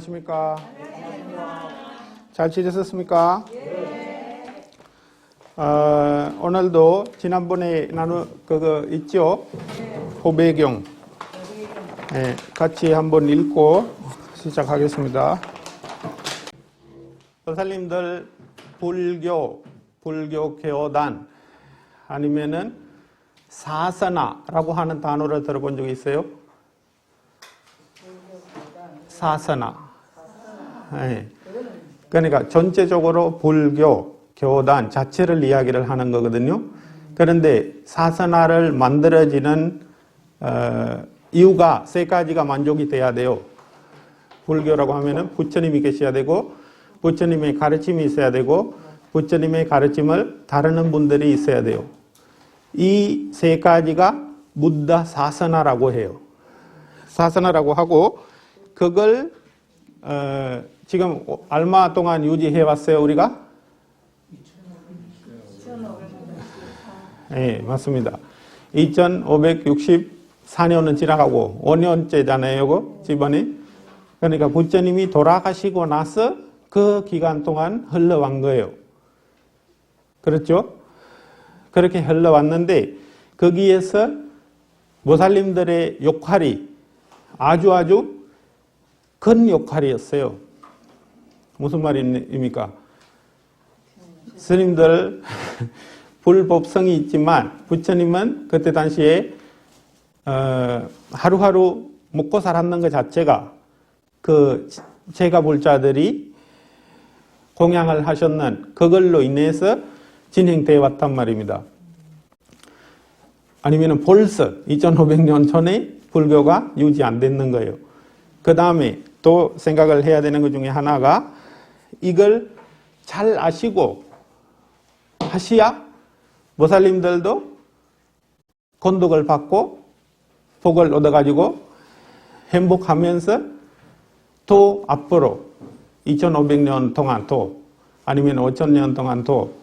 안녕하십니까? 잘 지내셨습니까? 오늘도 지난번에 그거 있죠? 호배경. 네, 같이 한번 읽고 시작하겠습니다. 선생님들 불교 교단 아니면은 사사나라고 하는 단어를 들어본 적이 있어요? 사사나. 네. 그러니까 전체적으로 불교 교단 자체를 이야기를 하는 거거든요. 그런데 사사나를 만들어지는 이유가 세 가지가 만족이 돼야 돼요. 불교라고 하면은 부처님이 계셔야 되고, 부처님의 가르침이 있어야 되고, 부처님의 가르침을 다루는 분들이 있어야 돼요. 이 세 가지가 무다 사사나라고 해요. 사사나라고 하고, 그걸 지금 얼마 동안 유지해 왔어요, 우리가? 네, 맞습니다. 2564년은 지나가고 5년째잖아요, 이거 집안이. 그러니까 부처님이 돌아가시고 나서 그 기간 동안 흘러간 거예요. 그렇죠? 그렇게 흘러왔는데 거기에서 모살님들의 역할이 아주 큰 역할이었어요. 무슨 말입니까? 스님들 불법성이 있지만 부처님은 그때 당시에 하루하루 먹고 살았는 것 자체가 그 제가불자들이 공양을 하셨는 그걸로 인해서 진행되어 왔단 말입니다. 아니면 벌써 2500년 전에 불교가 유지 안 됐는 거예요. 그 다음에 또 생각을 해야 되는 것 중에 하나가 이걸 잘 아시고 하시야 모살님들도 건덕을 받고 복을 얻어가지고 행복하면서 또 앞으로 2500년 동안 또 아니면 5000년 동안 또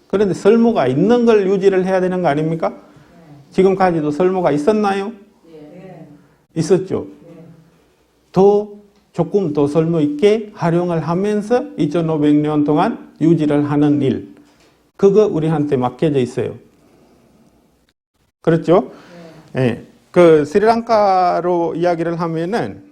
그런데 설모가 있는 걸 유지를 해야 되는 거 아닙니까? 지금까지도 설모가 있었나요? 있었죠. 조금 더 설모 있게 활용을 하면서 2500년 동안 유지를 하는 일. 그거 우리한테 맡겨져 있어요. 그렇죠? 네. 그 스리랑카로 이야기를 하면은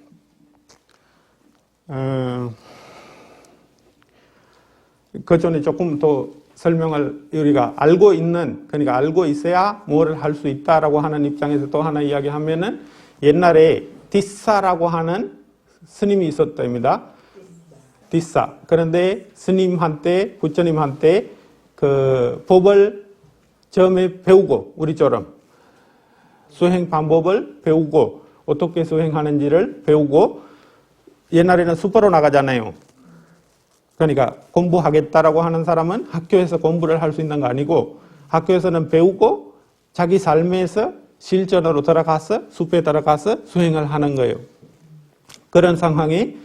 그 전에 조금 더 설명을 우리가 알고 있는, 그러니까 알고 있어야 뭐를 할 수 있다라고 하는 입장에서 또 하나 이야기하면은 옛날에 디사라고 하는 스님이 있었답니다. 디사. 그런데 스님한테, 부처님한테 그 법을 처음에 배우고, 우리처럼 수행 방법을 배우고, 어떻게 수행하는지를 배우고, 옛날에는 숲으로 나가잖아요. 그러니까 공부하겠다라고 하는 사람은 학교에서 공부를 할 수 있는 거 아니고, 학교에서는 배우고, 자기 삶에서 실전으로 들어가서 숲에 들어가서 수행을 하는 거예요. 그런 상황이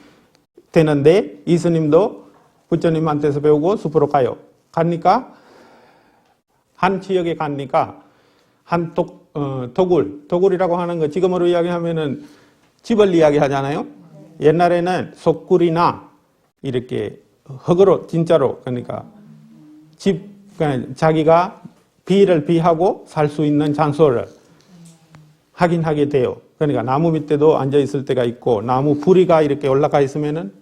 되는데 이 스님도 부처님한테서 배우고 숲으로 가요. 가니까 한 지역에 가니까 한 도굴이라고 하는 거 지금으로 이야기하면은 집을 이야기하잖아요. 옛날에는 속굴이나 이렇게 흙으로 진짜로 그러니까 그러니까 자기가 비를 비하고 살 수 있는 장소를 하긴 하게 돼요. 그러니까 나무 밑에도 앉아 있을 때가 있고 나무 부리가 이렇게 올라가 있으면은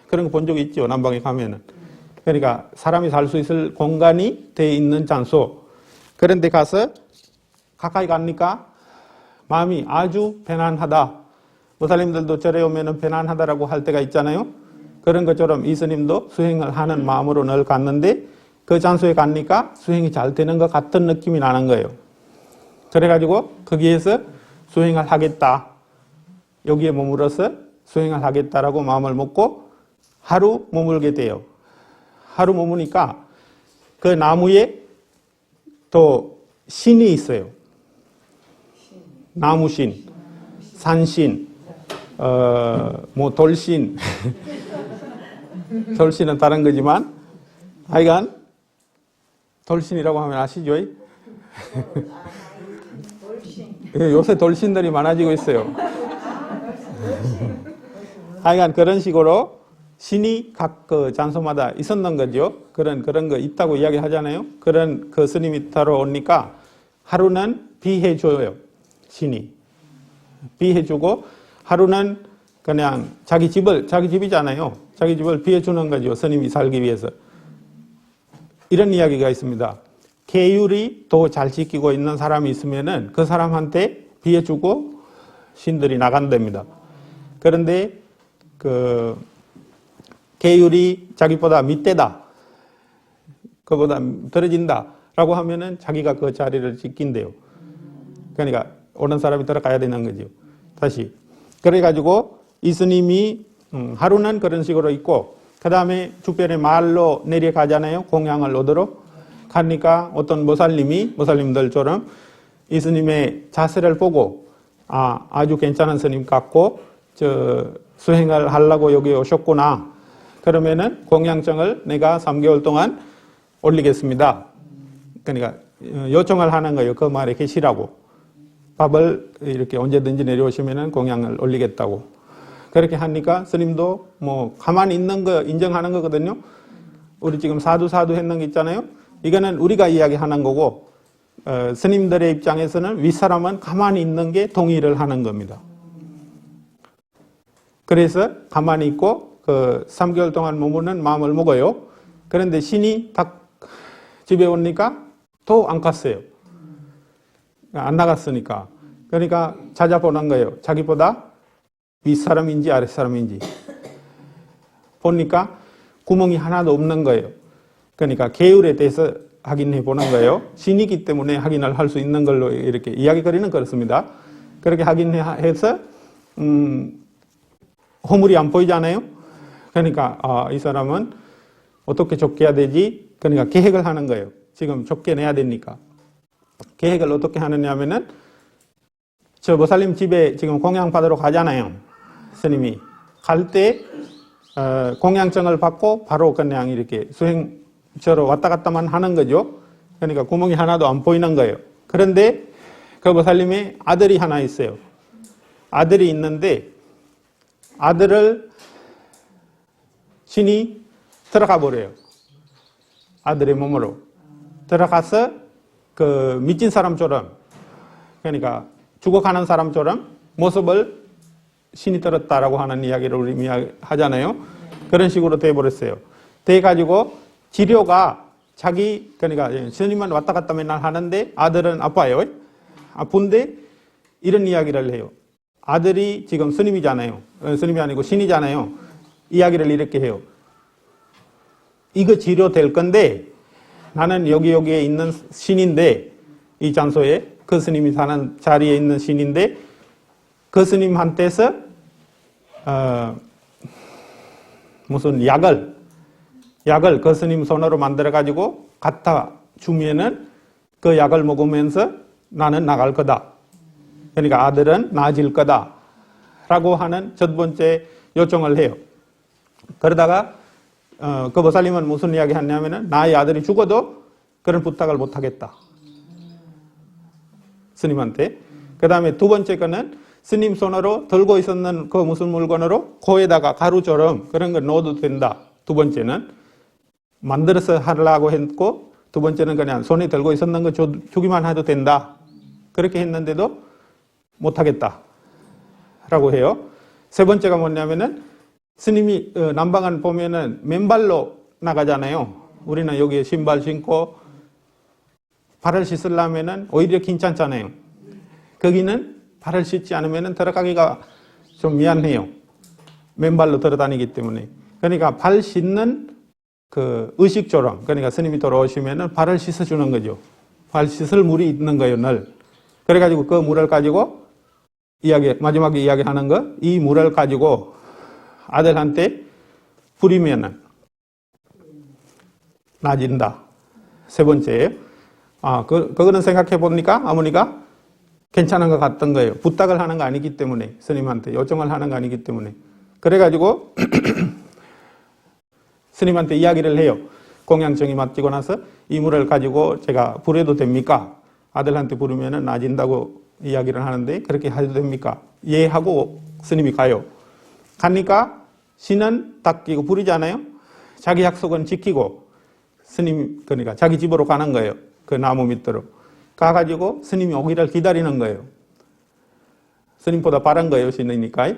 그런 거 본 적이 있죠. 남방에 가면은. 그러니까 사람이 살 수 있을 공간이 돼 있는 장소. 그런 데 가서 가까이 가니까 마음이 아주 편안하다. 모살님들도 절에 오면은 편안하다라고 할 때가 있잖아요. 그런 것처럼 이 스님도 수행을 하는 마음으로 늘 갔는데 그 장소에 가니까 수행이 잘 되는 것 같은 느낌이 나는 거예요. 그래가지고 거기에서 수행을 하겠다. 여기에 머물러서 수행을 하겠다라고 마음을 먹고 하루 머물게 돼요. 하루 머무니까 그 나무에 또 신이 있어요. 나무신, 산신, 돌신. 돌신은 다른 거지만 하여간 돌신이라고 하면 아시죠? 요새 돌신들이 많아지고 있어요. 하여간 그런 식으로 신이 각 그 장소마다 있었는 거죠. 그런 거 있다고 이야기하잖아요. 그런 그 스님이 따로 오니까 하루는 비해줘요. 신이. 비해주고 하루는 그냥 자기 집이잖아요. 자기 집을 비해주는 거죠. 스님이 살기 위해서. 이런 이야기가 있습니다. 계율이 더 잘 지키고 있는 사람이 있으면은 그 사람한테 비해주고 신들이 나간답니다. 그런데 그 계율이 자기보다 밑대다, 그보다 떨어진다라고 하면은 자기가 그 자리를 지킨대요. 그러니까 오는 사람이 들어가야 되는 거죠. 다시. 그래가지고 이 스님이 하루는 그런 식으로 있고, 그 다음에 주변에 마을로 내려가잖아요. 공양을 얻으러 가니까 어떤 모살님들처럼 이 스님의 자세를 보고 아주 괜찮은 스님 같고 수행을 하려고 여기 오셨구나. 그러면은 공양증을 내가 3개월 동안 올리겠습니다. 그러니까 요청을 하는 거예요. 그 말에 계시라고. 밥을 이렇게 언제든지 내려오시면은 공양을 올리겠다고. 그렇게 하니까 스님도 뭐 가만히 있는 거 인정하는 거거든요. 우리 지금 사두 했는 거 있잖아요. 이거는 우리가 이야기하는 거고 스님들의 입장에서는 윗사람은 가만히 있는 게 동의를 하는 겁니다. 그래서 가만히 있고 그 3개월 동안 머무는 마음을 먹어요. 그런데 신이 딱 집에 오니까 또 안 갔어요. 안 나갔으니까. 그러니까 찾아보는 거예요. 자기보다 윗사람인지 아랫사람인지. 보니까 구멍이 하나도 없는 거예요. 그러니까 계율에 대해서 확인해 보는 거예요. 신이기 때문에 확인을 할 수 있는 걸로 이렇게 이야기거리는 그렇습니다. 그렇게 확인해서 허물이 안 보이잖아요. 그러니까 이 사람은 어떻게 쫓겨야 되지? 그러니까 계획을 하는 거예요. 지금 쫓겨내야 되니까. 계획을 어떻게 하느냐면은 저 모살님 집에 지금 공양 받으러 가잖아요. 스님이. 갈 때 공양증을 받고 바로 그냥 이렇게 수행처로 왔다 갔다만 하는 거죠. 그러니까 구멍이 하나도 안 보이는 거예요. 그런데 그 모살님의 아들이 하나 있어요. 아들이 있는데 아들을 신이 들어가 버려요. 아들의 몸으로. 들어가서 그 미친 사람처럼, 그러니까 죽어가는 사람처럼 모습을 신이 들었다라고 하는 이야기를 우리 하잖아요. 그런 식으로 돼버렸어요. 돼가지고 치료가 그러니까 스님은 왔다 갔다 맨날 하는데 아들은 아파요. 아픈데 이런 이야기를 해요. 아들이 지금 스님이잖아요. 스님이 아니고 신이잖아요. 이야기를 이렇게 해요. 이거 치료될 건데 나는 여기에 있는 신인데 이 장소에 그 스님이 사는 자리에 있는 신인데 그 스님한테서 무슨 약을 그 스님 손으로 만들어 가지고 갖다 주면은 그 약을 먹으면서 나는 나갈 거다. 그러니까 아들은 나아질 거다. 라고 하는 첫 번째 요청을 해요. 그러다가 그 보살님은 무슨 이야기 했냐면은 나의 아들이 죽어도 그런 부탁을 못 하겠다. 스님한테. 그 다음에 두 번째 거는 스님 손으로 들고 있었는 그 무슨 물건으로 코에다가 가루처럼 그런 걸 넣어도 된다. 두 번째는 만들어서 하려고 했고 두 번째는 그냥 손에 들고 있었는 거 주기만 해도 된다. 그렇게 했는데도 못 하겠다. 라고 해요. 세 번째가 뭐냐면은 스님이 남방은 보면은 맨발로 나가잖아요. 우리는 여기에 신발 신고 발을 씻으려면은 오히려 괜찮잖아요. 거기는 발을 씻지 않으면은 들어가기가 좀 미안해요. 맨발로 들어다니기 때문에. 그러니까 발 씻는 그 의식처럼, 그러니까 스님이 돌아오시면은 발을 씻어주는 거죠. 발 씻을 물이 있는 거예요, 늘. 그래가지고 그 물을 가지고 마지막에 이야기하는 거, 이 물을 가지고 아들한테 부리면은 나아진다. 세 번째예요. 그거는 생각해 보니까 어머니가 괜찮은 것 같던 거예요. 부탁을 하는 거 아니기 때문에, 스님한테 요청을 하는 거 아니기 때문에. 그래가지고 스님한테 이야기를 해요. 공양증이 맞지고 나서 이 물을 가지고 제가 부려도 됩니까? 아들한테 부르면은 나아진다고 이야기를 하는데 그렇게 해도 됩니까? 예 하고 스님이 가요. 가니까 신은 딱 이거 부리잖아요. 자기 약속은 지키고 스님 그러니까 자기 집으로 가는 거예요. 그 나무 밑으로 가가지고 스님이 오기를 기다리는 거예요. 스님보다 빠른 거예요, 신이니까.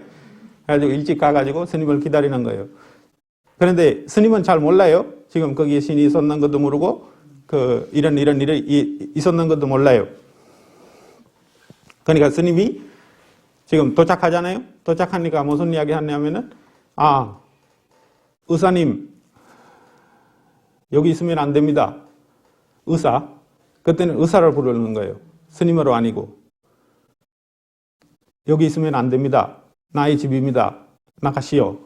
그래가지고 일찍 가가지고 스님을 기다리는 거예요. 그런데 스님은 잘 몰라요. 지금 거기에 신이 있었는 것도 모르고 이런 일이 있었는 것도 몰라요. 그러니까 스님이 지금 도착하잖아요. 도착하니까 무슨 이야기 하냐면은 의사님 여기 있으면 안 됩니다. 의사. 그때는 의사를 부르는 거예요. 스님으로 아니고. 여기 있으면 안 됩니다. 나의 집입니다. 나가시오.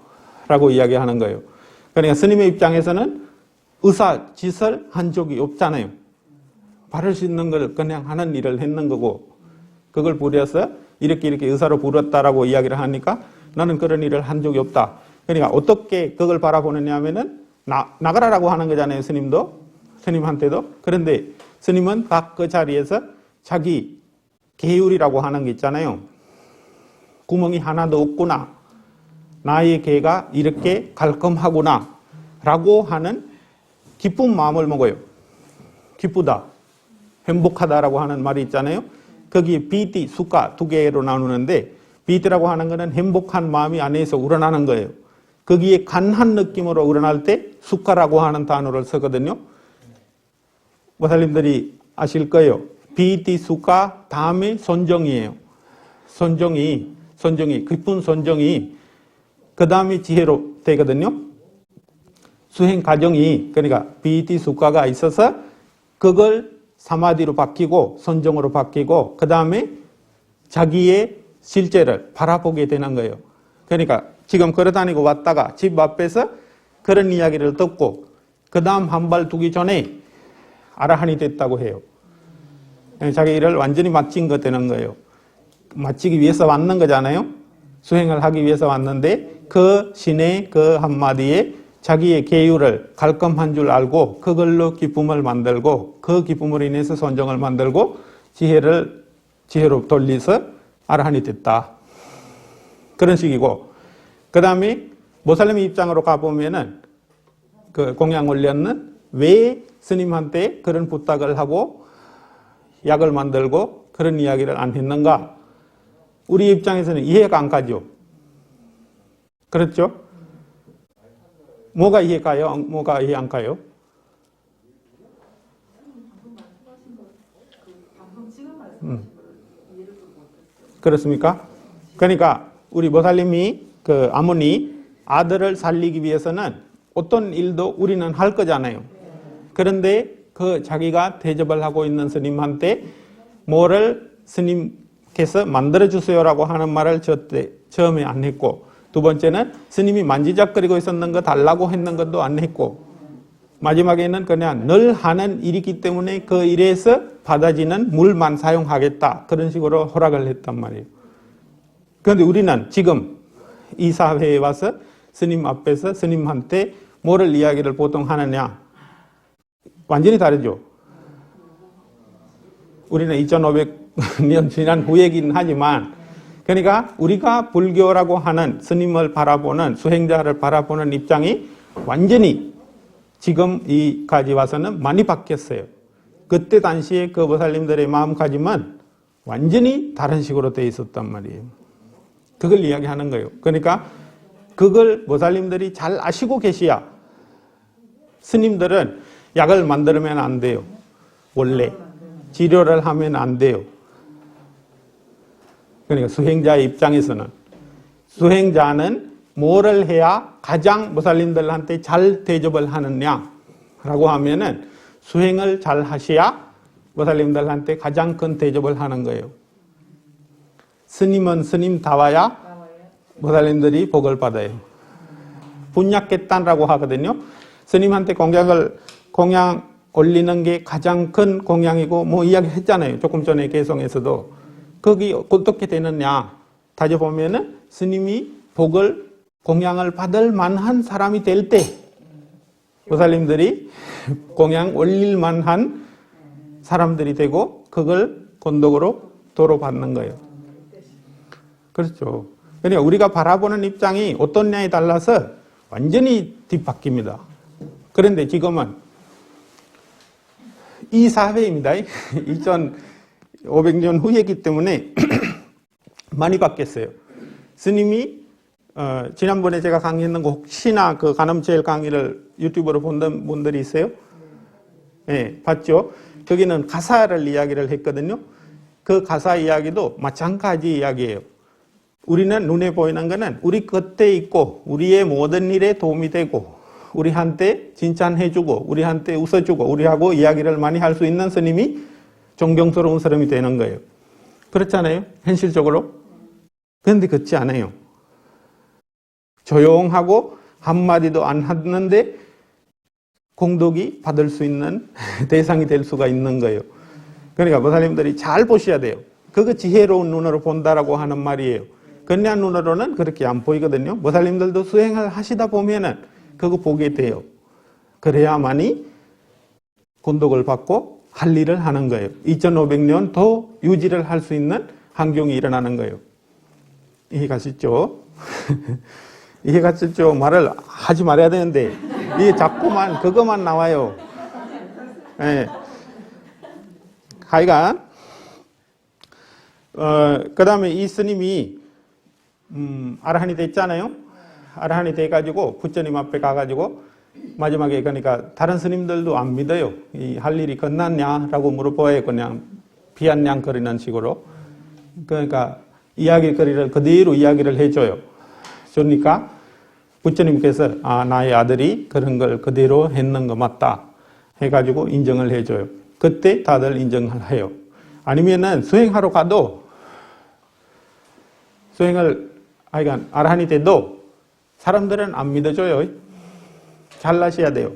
라고 이야기하는 거예요. 그러니까 스님의 입장에서는 의사 짓을 한 적이 없잖아요. 발을 씻는 걸 그냥 하는 일을 했는 거고 그걸 부려서 이렇게 의사로 부렸다라고 이야기를 하니까 나는 그런 일을 한 적이 없다. 그러니까 어떻게 그걸 바라보느냐 하면은 나가라라고 하는 거잖아요. 스님한테도. 그런데 스님은 딱 그 자리에서 자기 계율이라고 하는 게 있잖아요. 구멍이 하나도 없구나. 나의 개가 이렇게 갈끔하구나. 라고 하는 기쁜 마음을 먹어요. 기쁘다. 행복하다라고 하는 말이 있잖아요. 거기에 비티, 수가 두 개로 나누는데 비티라고 하는 것은 행복한 마음이 안에서 우러나는 거예요. 거기에 간한 느낌으로 우러날 때 수가라고 하는 단어를 쓰거든요. 모살님들이 아실 거예요. 비티, 수가 다음에 선정이에요. 선정이 깊은 선정이 그 다음에 지혜로 되거든요. 수행 과정이 그러니까 비티, 수가가 있어서 그걸 사마디로 바뀌고 선정으로 바뀌고 그 다음에 자기의 실제를 바라보게 되는 거예요. 그러니까 지금 걸어다니고 왔다가 집 앞에서 그런 이야기를 듣고 그 다음 한 발 두기 전에 아라한이 됐다고 해요. 자기 일을 완전히 마친 것 되는 거예요. 마치기 위해서 왔는 거잖아요. 수행을 하기 위해서 왔는데 그 신의 그 한마디에 자기의 계율을 갈끔한 줄 알고 그걸로 기쁨을 만들고 그 기쁨으로 인해서 선정을 만들고 지혜로 돌려서 아라한이 됐다. 그런 식이고 그 다음에 모살렘의 입장으로 가보면은 그 공양 올렸는 왜 스님한테 그런 부탁을 하고 약을 만들고 그런 이야기를 안 했는가? 우리 입장에서는 이해가 안 가죠. 그렇죠? 뭐가 이해 가요? 뭐가 이해 안 가요? 그렇습니까? 그러니까 우리 모살님이 그 아무니 아들을 살리기 위해서는 어떤 일도 우리는 할 거잖아요. 그런데 그 자기가 대접을 하고 있는 스님한테 뭐를 스님께서 만들어주세요라고 하는 말을 처음에 안 했고 두 번째는 스님이 만지작거리고 있었는 거 달라고 했는 것도 안 했고 마지막에는 그냥 늘 하는 일이기 때문에 그 일에서 받아지는 물만 사용하겠다. 그런 식으로 허락을 했단 말이에요. 그런데 우리는 지금 이 사회에 와서 스님 앞에서 스님한테 뭐를 이야기를 보통 하느냐. 완전히 다르죠. 우리는 2500년 지난 후이긴 하지만 그러니까 우리가 불교라고 하는 스님을 바라보는 수행자를 바라보는 입장이 완전히 지금 이까지 와서는 많이 바뀌었어요. 그때 당시에 그 보살님들의 마음가짐은 완전히 다른 식으로 되어 있었단 말이에요. 그걸 이야기하는 거예요. 그러니까 그걸 보살님들이 잘 아시고 계셔야 스님들은 약을 만들면 안 돼요. 원래 치료를 하면 안 돼요. 그러니까 수행자의 입장에서는 수행자는 뭐를 해야 가장 보살님들한테 잘 대접을 하느냐라고 하면은 수행을 잘 하셔야 보살님들한테 가장 큰 대접을 하는 거예요. 스님은 스님다워야 보살님들이 복을 받아요. 분약계단이라고 하거든요. 스님한테 공양 올리는 게 가장 큰 공양이고 뭐 이야기 했잖아요. 조금 전에 개성에서도. 거기 어떻게 되느냐 따져보면은 스님이 복을 공양을 받을 만한 사람이 될 때 보살님들이 공양 올릴 만한 사람들이 되고 그걸 건덕으로 도로 받는 거예요. 그렇죠. 그러니까 우리가 바라보는 입장이 어떻냐에 따라서 완전히 뒤바뀝니다. 그런데 지금은 이 사회입니다. 2500년 후이기 때문에 많이 바뀌었어요. 스님이 지난번에 제가 강의했는 거 혹시나 그 간음체일 강의를 유튜브로 본 분들이 있어요? 네, 봤죠? 거기는 가사를 이야기를 했거든요. 그 가사 이야기도 마찬가지 이야기예요. 우리는 눈에 보이는 거는 우리 곁에 있고 우리의 모든 일에 도움이 되고 우리한테 칭찬해주고 우리한테 웃어주고 우리하고 이야기를 많이 할 수 있는 스님이 존경스러운 사람이 되는 거예요. 그렇잖아요? 현실적으로. 그런데 그렇지 않아요. 조용하고 한마디도 안 하는데 공덕이 받을 수 있는 대상이 될 수가 있는 거예요. 그러니까 보살님들이 잘 보셔야 돼요. 그거 지혜로운 눈으로 본다라고 하는 말이에요. 그냥 눈으로는 그렇게 안 보이거든요. 보살님들도 수행을 하시다 보면은 그거 보게 돼요. 그래야만이 공덕을 받고 할 일을 하는 거예요. 2500년 더 유지를 할 수 있는 환경이 일어나는 거예요. 이해가시죠? 이해가시죠? 말을 하지 말아야 되는데 이게 자꾸만 그것만 나와요. 네. 하여간 그 다음에 이 스님이 아라한이 됐잖아요. 아라한이 돼가지고 부처님 앞에 가가지고 마지막에 그러니까 다른 스님들도 안 믿어요. 이 할 일이 끝났냐라고 물어봐요. 그냥 비아냥거리는 식으로. 그러니까 이야기거리를 그대로 이야기를 해줘요. 그러니까 부처님께서 나의 아들이 그런 걸 그대로 했는 거 맞다 해가지고 인정을 해줘요. 그때 다들 인정을 해요. 아니면은 수행하러 가도 수행을 하여간 아라한이 돼도 사람들은 안 믿어줘요. 잘나셔야 돼요.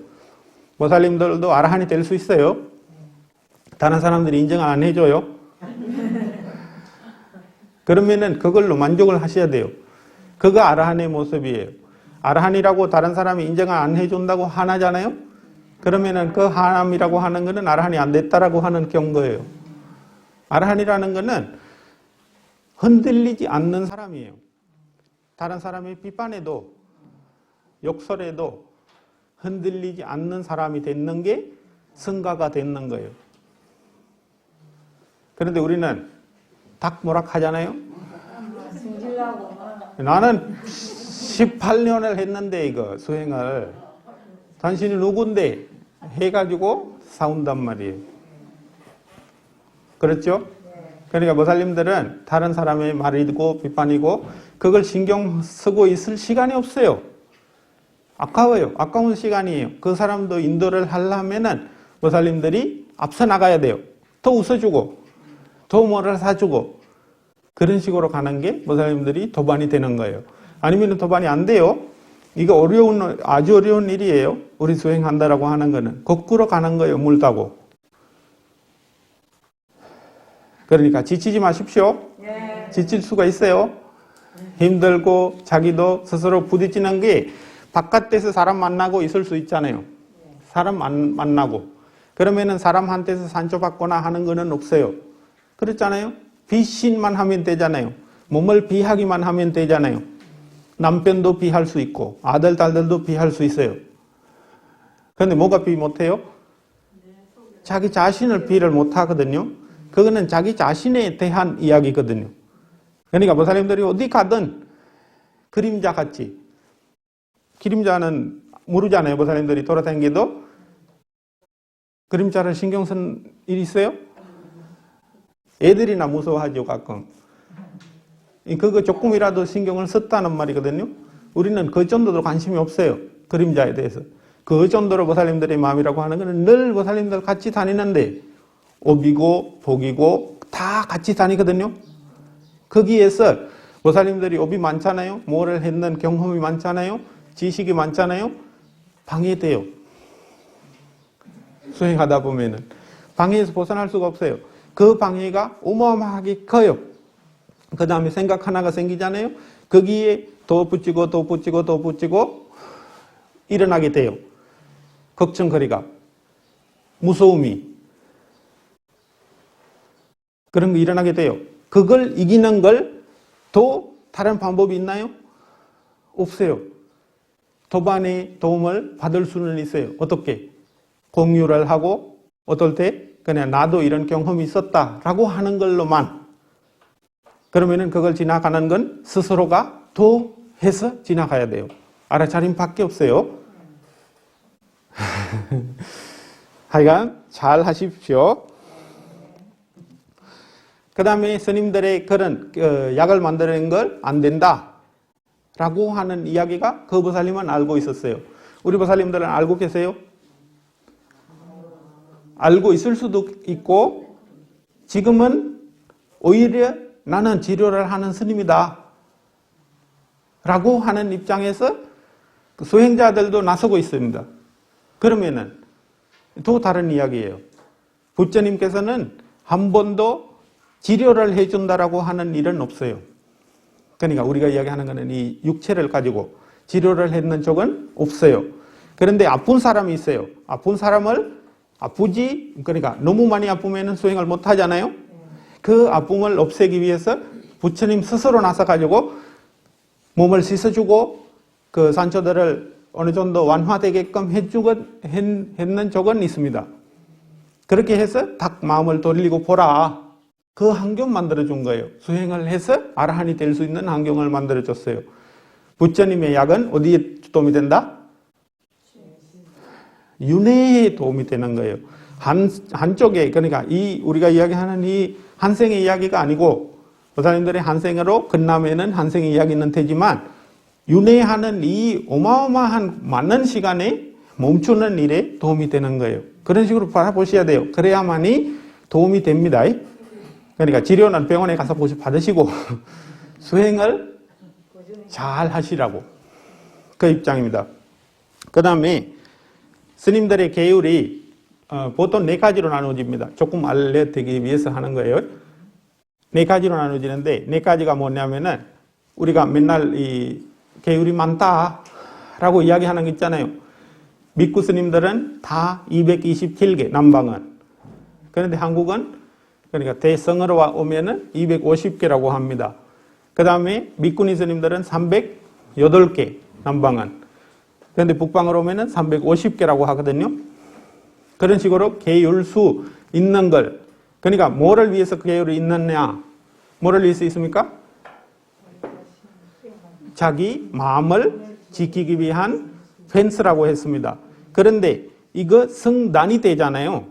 보살님들도 아라한이 될 수 있어요. 다른 사람들이 인정 안 해줘요. 그러면은 그걸로 만족을 하셔야 돼요. 그거 아라한의 모습이에요. 아라한이라고 다른 사람이 인정을 안 해준다고 화나잖아요. 그러면은 그 화남이라고 하는 거는 아라한이 안 됐다라고 하는 경고예요. 아라한이라는 거는 흔들리지 않는 사람이에요. 다른 사람의 비판에도 욕설에도 흔들리지 않는 사람이 되는 게 성가가 되는 거예요. 그런데 우리는 닭모락 하잖아요. 나는 18년을 했는데 이거 수행을 당신이 누군데 해가지고 싸운단 말이에요. 그렇죠? 그러니까 보살님들은 다른 사람의 말이고 비판이고 그걸 신경 쓰고 있을 시간이 없어요. 아까워요. 아까운 시간이에요. 그 사람도 인도를 하려면은 보살님들이 앞서 나가야 돼요. 더 웃어주고 더 뭐를 사주고 그런 식으로 가는 게 보살님들이 도반이 되는 거예요. 아니면 도반이 안 돼요. 이거 아주 어려운 일이에요. 우리 수행한다라고 하는 거는 거꾸로 가는 거예요. 물 타고. 그러니까 지치지 마십시오. 네. 지칠 수가 있어요. 힘들고 자기도 스스로 부딪히는 게 바깥에서 사람 만나고 있을 수 있잖아요. 사람 만나고. 그러면은 사람한테서 상처받거나 하는 거는 없어요. 그렇잖아요. 비신만 하면 되잖아요. 몸을 비하기만 하면 되잖아요. 남편도 비할 수 있고 아들, 딸들도 비할 수 있어요. 그런데 뭐가 비 못해요? 자기 자신을 비를 못하거든요. 그거는 자기 자신에 대한 이야기거든요. 그러니까 보살님들이 어디 가든 그림자 같이. 그림자는 모르잖아요. 보살님들이 돌아다니기도 그림자를 신경 쓴 일 있어요? 애들이나 무서워하죠, 가끔. 그거 조금이라도 신경을 썼다는 말이거든요. 우리는 그 정도로 관심이 없어요. 그림자에 대해서. 그 정도로 보살님들의 마음이라고 하는 것은 늘 보살님들 같이 다니는데 업이고 복이고 다 같이 다니거든요. 거기에서 보살님들이 업이 많잖아요. 뭐를 했는 경험이 많잖아요. 지식이 많잖아요. 방해돼요. 수행하다 보면은. 방해에서 벗어날 수가 없어요. 그 방해가 어마어마하게 커요. 그 다음에 생각 하나가 생기잖아요. 거기에 더 붙이고 더 붙이고 더 붙이고 일어나게 돼요. 걱정거리가. 무서움이. 그런 거 일어나게 돼요. 그걸 이기는 걸 더 다른 방법이 있나요? 없어요. 도반의 도움을 받을 수는 있어요. 어떻게? 공유를 하고 어떨 때 그냥 나도 이런 경험이 있었다라고 하는 걸로만. 그러면은 그걸 지나가는 건 스스로가 도해서 지나가야 돼요. 알아차림밖에 없어요. 하여간 잘 하십시오. 그 다음에 스님들의 그런 약을 만드는 걸 안 된다 라고 하는 이야기가 그 보살님은 알고 있었어요. 우리 보살님들은 알고 계세요? 알고 있을 수도 있고 지금은 오히려 나는 치료를 하는 스님이다 라고 하는 입장에서 수행자들도 나서고 있습니다. 그러면은 또 다른 이야기예요. 부처님께서는 한 번도 치료를 해준다라고 하는 일은 없어요. 그러니까 우리가 이야기하는 것은 이 육체를 가지고 치료를 했는 적은 없어요. 그런데 아픈 사람이 있어요. 아픈 사람을 아프지, 그러니까 너무 많이 아프면 수행을 못 하잖아요. 그 아픔을 없애기 위해서 부처님 스스로 나서가지고 몸을 씻어주고 그 상처들을 어느 정도 완화되게끔 했는 적은 있습니다. 그렇게 해서 딱 마음을 돌리고 보라. 그 환경 만들어준 거예요. 수행을 해서 아라한이 될 수 있는 환경을 만들어줬어요. 부처님의 약은 어디에 도움이 된다? 윤회에 도움이 되는 거예요. 한쪽에, 그러니까 우리가 이야기하는 이 한생의 이야기가 아니고, 보살님들의 한생으로 끝나면은 한생의 이야기는 되지만, 윤회하는 이 어마어마한 많은 시간에 멈추는 일에 도움이 되는 거예요. 그런 식으로 바라보셔야 돼요. 그래야만이 도움이 됩니다. 그러니까 치료는 병원에 가서 받으시고 수행을 잘 하시라고 그 입장입니다. 그 다음에 스님들의 계율이 보통 4가지로 나누어집니다. 조금 알려드리기 위해서 하는 거예요. 4가지로 나누어지는데 4가지가 뭐냐면은 우리가 맨날 이 계율이 많다라고 이야기하는 게 있잖아요. 미쿠 스님들은 다 227개 남방은. 그런데 한국은 그러니까 대성으로 오면은 250개라고 합니다. 그 다음에 미쿠니 스님들은 308개 남방은. 그런데 북방으로 오면은 350개라고 하거든요. 그런 식으로 계율수 있는 걸. 그러니까 뭐를 위해서 그 계율이 있느냐? 뭐를 위해서 있습니까? 자기 마음을 지키기 위한 펜스라고 했습니다. 그런데 이거 성단이 되잖아요.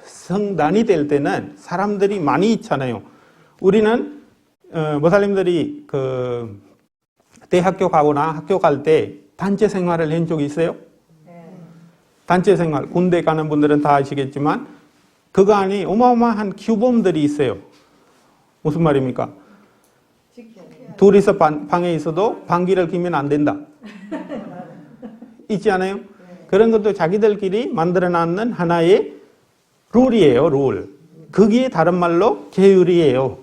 성단이 될 때는 사람들이 많이 있잖아요. 우리는 보살님들이 그 대학교 가거나 학교 갈 때 단체 생활을 한 적이 있어요? 단체 생활, 군대 가는 분들은 다 아시겠지만 그거 안에 어마어마한 규범들이 있어요. 무슨 말입니까? 둘이서 방에 있어도 방귀를 뀌면 안 된다. 있지 않아요? 그런 것도 자기들끼리 만들어놨는 하나의 룰이에요, 룰. 그게 다른 말로 계율이에요.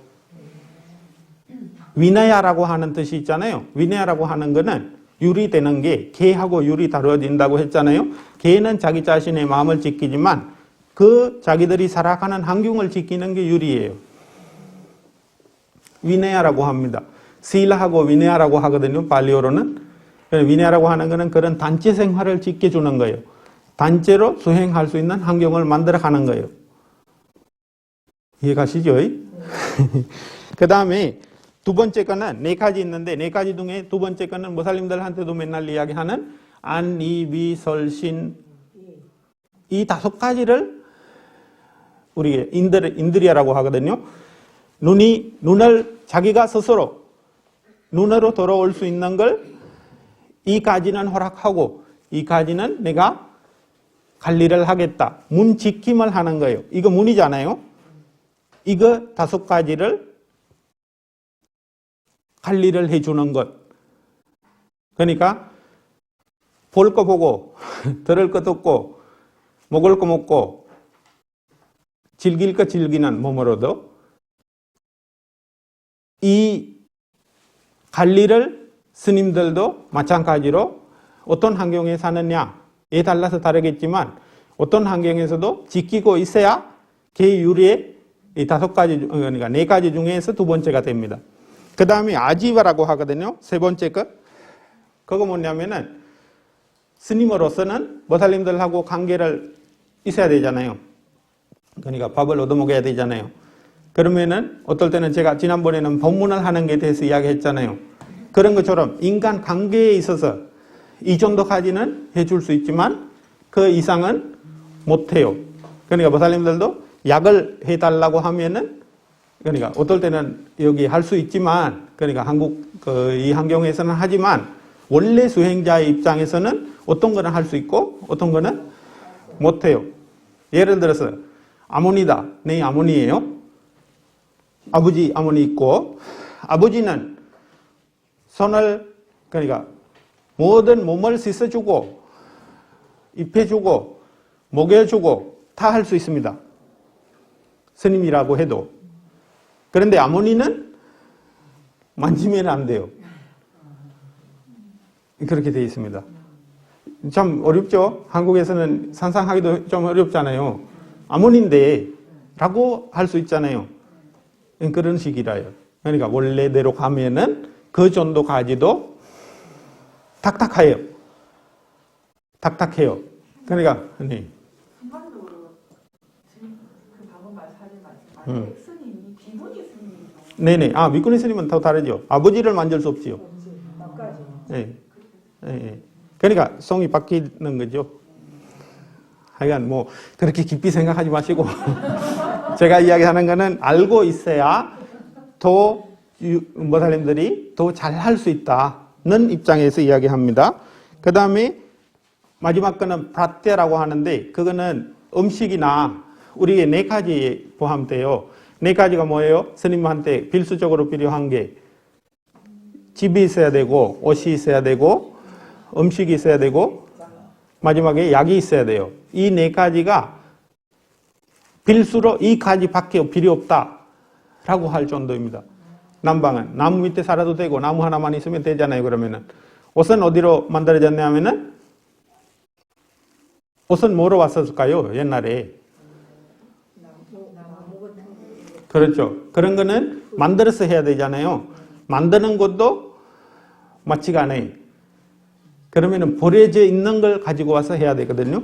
위나야라고 하는 뜻이 있잖아요. 위나야라고 하는 거는 율이 되는 게 개하고 율이 다루어진다고 했잖아요. 개는 자기 자신의 마음을 지키지만 그 자기들이 살아가는 환경을 지키는 게 율이에요. 위나야라고 합니다. 실하고 위나야라고 하거든요, 발리어로는. 위나야라고 하는 거는 그런 단체 생활을 지켜주는 거예요. 단체로 수행할 수 있는 환경을 만들어 가는 거예요. 이해가시죠? 그 다음에 두 번째 거는 4가지 있는데 4가지 중에 두 번째 거는 모살님들한테도 맨날 이야기하는 안, 이, 비, 설, 신 이 5가지를 우리 인드리아라고 하거든요. 눈을 자기가 스스로 눈으로 돌아올 수 있는 걸 이 가지는 허락하고 이 가지는 내가 관리를 하겠다. 문 지킴을 하는 거예요. 이거 문이잖아요. 이거 5가지를 관리를 해주는 것. 그러니까 볼 거 보고 들을 거 듣고 먹을 거 먹고 즐길 거 즐기는 몸으로도 이 관리를 스님들도 마찬가지로 어떤 환경에 사느냐에 달라서 다르겠지만 어떤 환경에서도 지키고 있어야 계율의 이 5가지, 그러니까 4가지 중에서 두 번째가 됩니다. 그 다음에 아지바라고 하거든요. 세 번째 거. 그거 뭐냐면은 스님으로서는 모살림들하고 관계를 있어야 되잖아요. 그러니까 밥을 얻어먹어야 되잖아요. 그러면은 어떨 때는 제가 지난번에는 법문을 하는 게 대해서 이야기했잖아요. 그런 것처럼 인간 관계에 있어서 이 정도까지는 해줄 수 있지만 그 이상은 못해요. 그러니까 모살림들도 약을 해달라고 하면은 그러니까 어떨 때는 여기 할 수 있지만 그러니까 한국 이 환경에서는 하지만 원래 수행자의 입장에서는 어떤 거는 할 수 있고 어떤 거는 못해요. 예를 들어서 아모니다. 네 아모니예요. 아버지 아모니 있고 아버지는 손을 그러니까 모든 몸을 씻어주고 입혀주고 먹여주고 다 할 수 있습니다. 스님이라고 해도. 그런데 아모니는 만지면 안 돼요. 그렇게 되어 있습니다. 참 어렵죠? 한국에서는 상상하기도 좀 어렵잖아요. 아모니인데 라고 할 수 있잖아요. 그런 식이라요. 그러니까 원래대로 가면은 그 정도까지도 탁탁해요. 탁탁해요. 그러니까 네. 순간적으로 그 방금 말씀하신 스님이 비구니 스님이죠. 네네. 아, 미꾸니 스님은 더 다르죠. 아버지를 만질 수 없지요. 네. 네. 그러니까 성이 바뀌는 거죠. 하여간 뭐 그렇게 깊이 생각하지 마시고 제가 이야기하는 거는 알고 있어야 더 모살림들이 더 잘할 수 있다는 입장에서 이야기합니다. 그 다음에 마지막 거는 프라떼라고 하는데 그거는 음식이나 우리의 네 가지 포함돼요. 네 가지가 뭐예요? 스님한테 필수적으로 필요한 게 집이 있어야 되고 옷이 있어야 되고 음식이 있어야 되고 마지막에 약이 있어야 돼요. 이 네 가지가 필수로 이 가지밖에 필요 없다라고 할 정도입니다. 남방은 나무 밑에 살아도 되고 나무 하나만 있으면 되잖아요. 그러면은 옷은 어디로 만들어졌냐면은 옷은 뭐로 왔었을까요? 옛날에. 그렇죠. 그런 거는 만들어서 해야 되잖아요. 만드는 것도 맞지가 않아요. 그러면은 버려져 있는 걸 가지고 와서 해야 되거든요.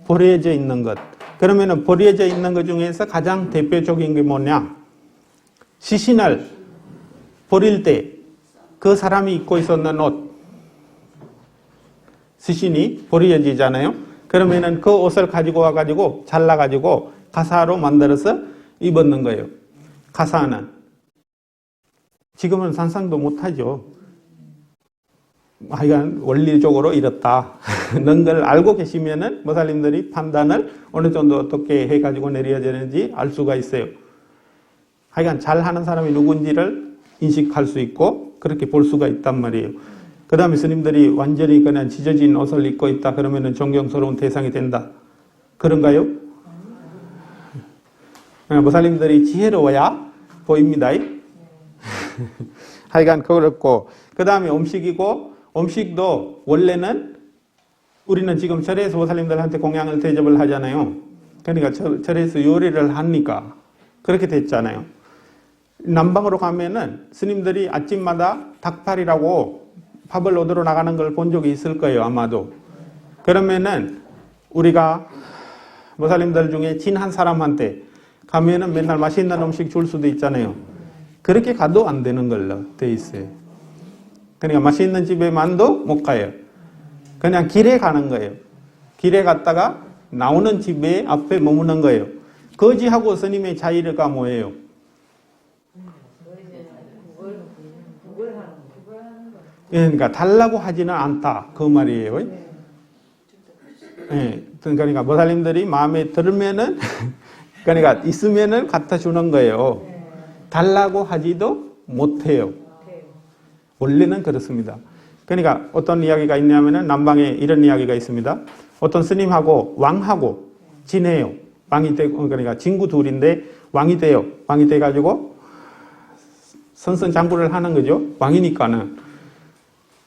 버려져 있는 것. 그러면은 버려져 있는 것 중에서 가장 대표적인 게 뭐냐? 시신을 버릴 때 그 사람이 입고 있었는 옷, 시신이 버려지잖아요. 그러면은 그 옷을 가지고 와가지고 잘라가지고 가사로 만들어서 입었는 거예요. 가사는. 지금은 상상도 못하죠. 하여간 원리적으로 이렇다는 걸 알고 계시면은 모살림들이 판단을 어느 정도 어떻게 해가지고 내려야 되는지 알 수가 있어요. 하여간 잘하는 사람이 누군지를 인식할 수 있고 그렇게 볼 수가 있단 말이에요. 그 다음에 스님들이 완전히 그냥 찢어진 옷을 입고 있다 그러면은 존경스러운 대상이 된다. 그런가요? 모살림들이 지혜로워야 보입니다. 하여간 그렇고 그 다음에 음식이고 음식도 원래는 우리는 지금 절에서 모살림들한테 공양을 대접을 하잖아요. 그러니까 절에서 요리를 하니까 그렇게 됐잖아요. 남방으로 가면은 스님들이 아침마다 닭발이라고 밥을 얻으러 나가는 걸 본 적이 있을 거예요. 아마도. 그러면은 우리가 모살림들 중에 친한 사람한테 가면은 맨날 맛있는 음식 줄 수도 있잖아요. 그렇게 가도 안 되는 걸로 돼 있어요. 그러니까 맛있는 집에만도 못 가요. 그냥 길에 가는 거예요. 길에 갔다가 나오는 집에 앞에 머무는 거예요. 거지하고 스님의 차이가 뭐예요? 그러니까 달라고 하지는 않다. 그 말이에요. 네. 그러니까 모살림들이 마음에 들면은 그러니까 있으면은 갖다 주는 거예요. 달라고 하지도 못해요. 원래는 그렇습니다. 그러니까 어떤 이야기가 있냐면은 남방에 이런 이야기가 있습니다. 어떤 스님하고 왕하고 지내요. 왕이 되고 그러니까 친구 둘인데 왕이 돼요. 왕이 돼가지고 선선장구를 하는 거죠. 왕이니까는.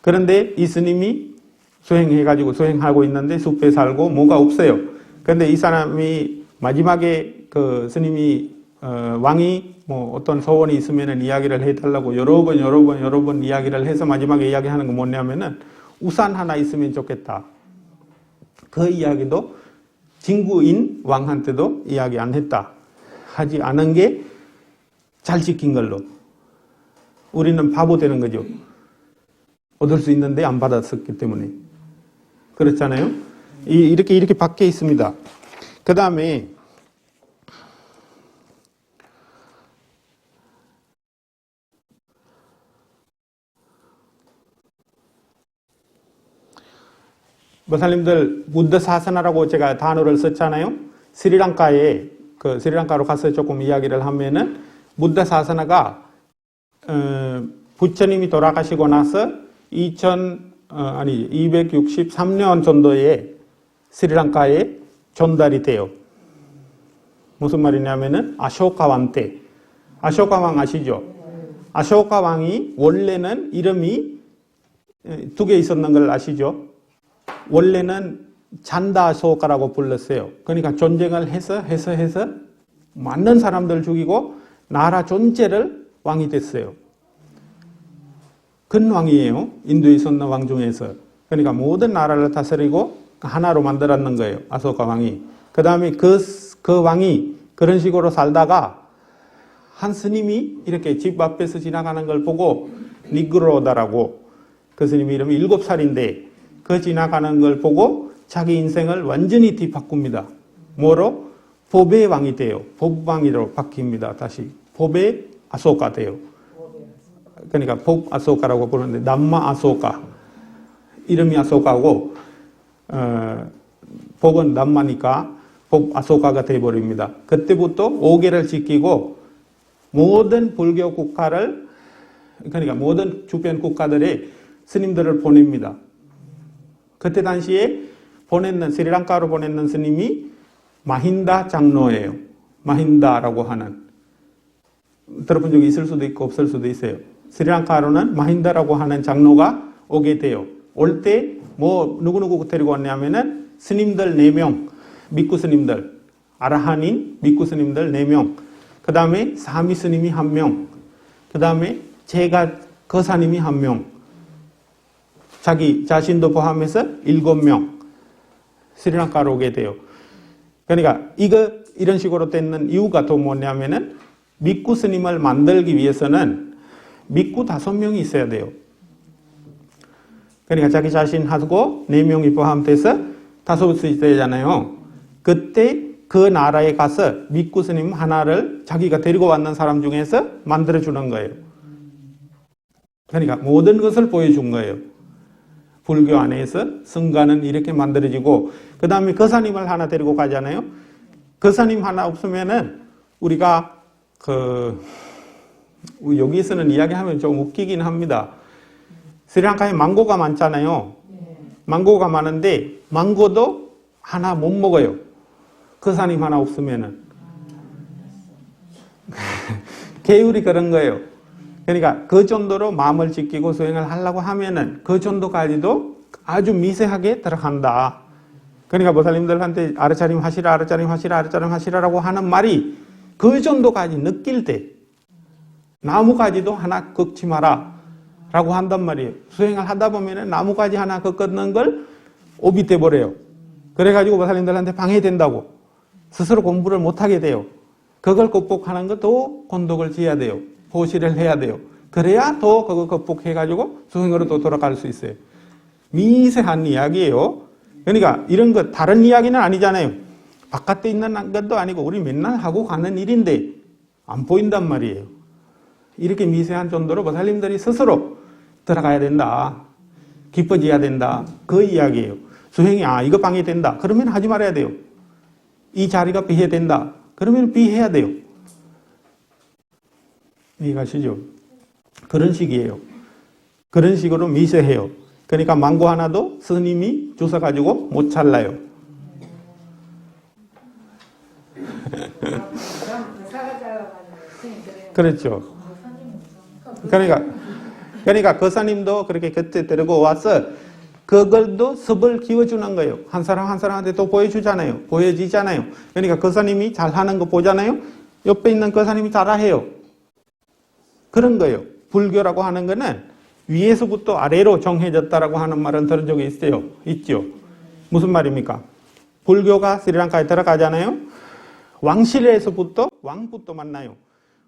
그런데 이 스님이 수행해가지고 수행하고 있는데 숲에 살고 뭐가 없어요. 그런데 이 사람이 마지막에 그 스님이 왕이 뭐 어떤 소원이 있으면 이야기를 해달라고 여러 번 이야기를 해서 마지막에 이야기하는 건 뭐냐면은 우산 하나 있으면 좋겠다. 그 이야기도 진구인 왕한테도 이야기 안 했다. 하지 않은 게 잘 지킨 걸로. 우리는 바보 되는 거죠. 얻을 수 있는데 안 받았었기 때문에. 그렇잖아요? 이렇게 밖에 있습니다. 그 다음에 모살림들 부ද්ධ 사사나라고 제가 단어를 썼잖아요. 스리랑카로 가서 조금 이야기를 하면은 부ද්ධ 사사나가 부처님이 돌아가시고 나서 263년 정도에 스리랑카에 전달이 돼요. 무슨 말이냐면은 아쇼카 왕 때. 아쇼카 왕 아시죠? 아쇼카 왕이 원래는 이름이 두 개 있었는 걸 아시죠? 원래는 잔다 아쇼카라고 불렀어요. 그러니까 전쟁을 해서 많은 사람들 죽이고 나라 전체를 왕이 됐어요. 큰 왕이에요. 인도에 있었는 왕 중에서. 그러니까 모든 나라를 다스리고 하나로 만들었는 거예요. 아소카 왕이. 그 다음에 그 왕이 그런 식으로 살다가 한 스님이 이렇게 집 앞에서 지나가는 걸 보고 니그로다라고, 그 스님 이름이 7살인데 그 지나가는 걸 보고 자기 인생을 완전히 뒤바꿉니다. 뭐로? 법의 왕이 돼요. 법왕이로 바뀝니다. 다시. 법의 아소카 돼요. 그러니까 법 아소카라고 부르는데 남마 아소카. 이름이 아소카고 법은 남마니까 법 아소카가 되어버립니다. 그때부터 5개를 지키고 모든 불교 국가를, 그러니까 모든 주변 국가들의 스님들을 보냅니다. 그때 당시에 스리랑카로 보냈는 스님이 마힌다 장로예요. 마힌다라고 하는. 들어본 적이 있을 수도 있고 없을 수도 있어요. 스리랑카로는 마힌다라고 하는 장로가 오게 돼요. 올 때 누구 데리고 왔냐면은 스님들 4명, 미쿠 스님들, 아라한인 미쿠 스님들 4명, 그 다음에 사미 스님이 1명, 그 다음에 제가 거사님이 1명, 자기 자신도 포함해서 7명 스리랑카로 오게 돼요. 그러니까 이런 식으로 되는 이유가 또 뭐냐면은 미쿠 스님을 만들기 위해서는 미쿠 5명이 있어야 돼요. 그러니까 자기 자신하고 4명이 포함돼서 5이 되잖아요. 그때 그 나라에 가서 미쿠 스님 하나를 자기가 데리고 왔는 사람 중에서 만들어주는 거예요. 그러니까 모든 것을 보여준 거예요. 불교 안에서 성가는 이렇게 만들어지고, 그 다음에 거사님을 하나 데리고 가잖아요. 거사님 하나 없으면은 우리가 여기서는 이야기하면 좀 웃기긴 합니다. 스리랑카에 망고가 많잖아요. 망고가 많은데 망고도 하나 못 먹어요. 거사님 하나 없으면은. 계율이 그런 거예요. 그러니까 그 정도로 마음을 지키고 수행을 하려고 하면은 그 정도까지도 아주 미세하게 들어간다. 그러니까 보살님들한테 아르차림 하시라라고 하는 말이 그 정도까지 느낄 때 나무가지도 하나 꺾지 마라 라고 한단 말이에요. 수행을 하다 보면 나무가지 하나 꺾는 걸 오비 돼버려요. 그래가지고 보살님들한테 방해된다고 스스로 공부를 못하게 돼요. 그걸 극복하는 것도 권독을 지어야 돼요. 보시를 해야 돼요. 그래야 더 그거 극복해가지고 수행으로 또 돌아갈 수 있어요. 미세한 이야기예요. 그러니까 이런 거 다른 이야기는 아니잖아요. 바깥에 있는 것도 아니고 우리 맨날 하고 가는 일인데 안 보인단 말이에요. 이렇게 미세한 정도로 보살님들이 스스로 들어가야 된다. 깊어져야 된다. 그 이야기예요. 수행이 이거 방해된다. 그러면 하지 말아야 돼요. 이 자리가 비해된다. 그러면 비해야 돼요. 이해가시죠? 그런 식이에요. 그런 식으로 미세해요. 그러니까 망고 하나도 스님이 주워가지고 못 잘라요. 그렇죠. 그러니까 거사님도 그렇게 그때 데리고 와서 그걸도 섭을 키워주는 거예요. 한 사람한테 또 보여주잖아요. 보여지잖아요. 그러니까 거사님이 잘하는 거 보잖아요. 옆에 있는 그 사람이 따라해요. 그런 거예요. 불교라고 하는 거는 위에서부터 아래로 정해졌다라고 하는 말은 들은 적이 있어요. 있죠. 무슨 말입니까? 불교가 스리랑카에 들어가잖아요. 왕실에서부터 왕부터 만나요.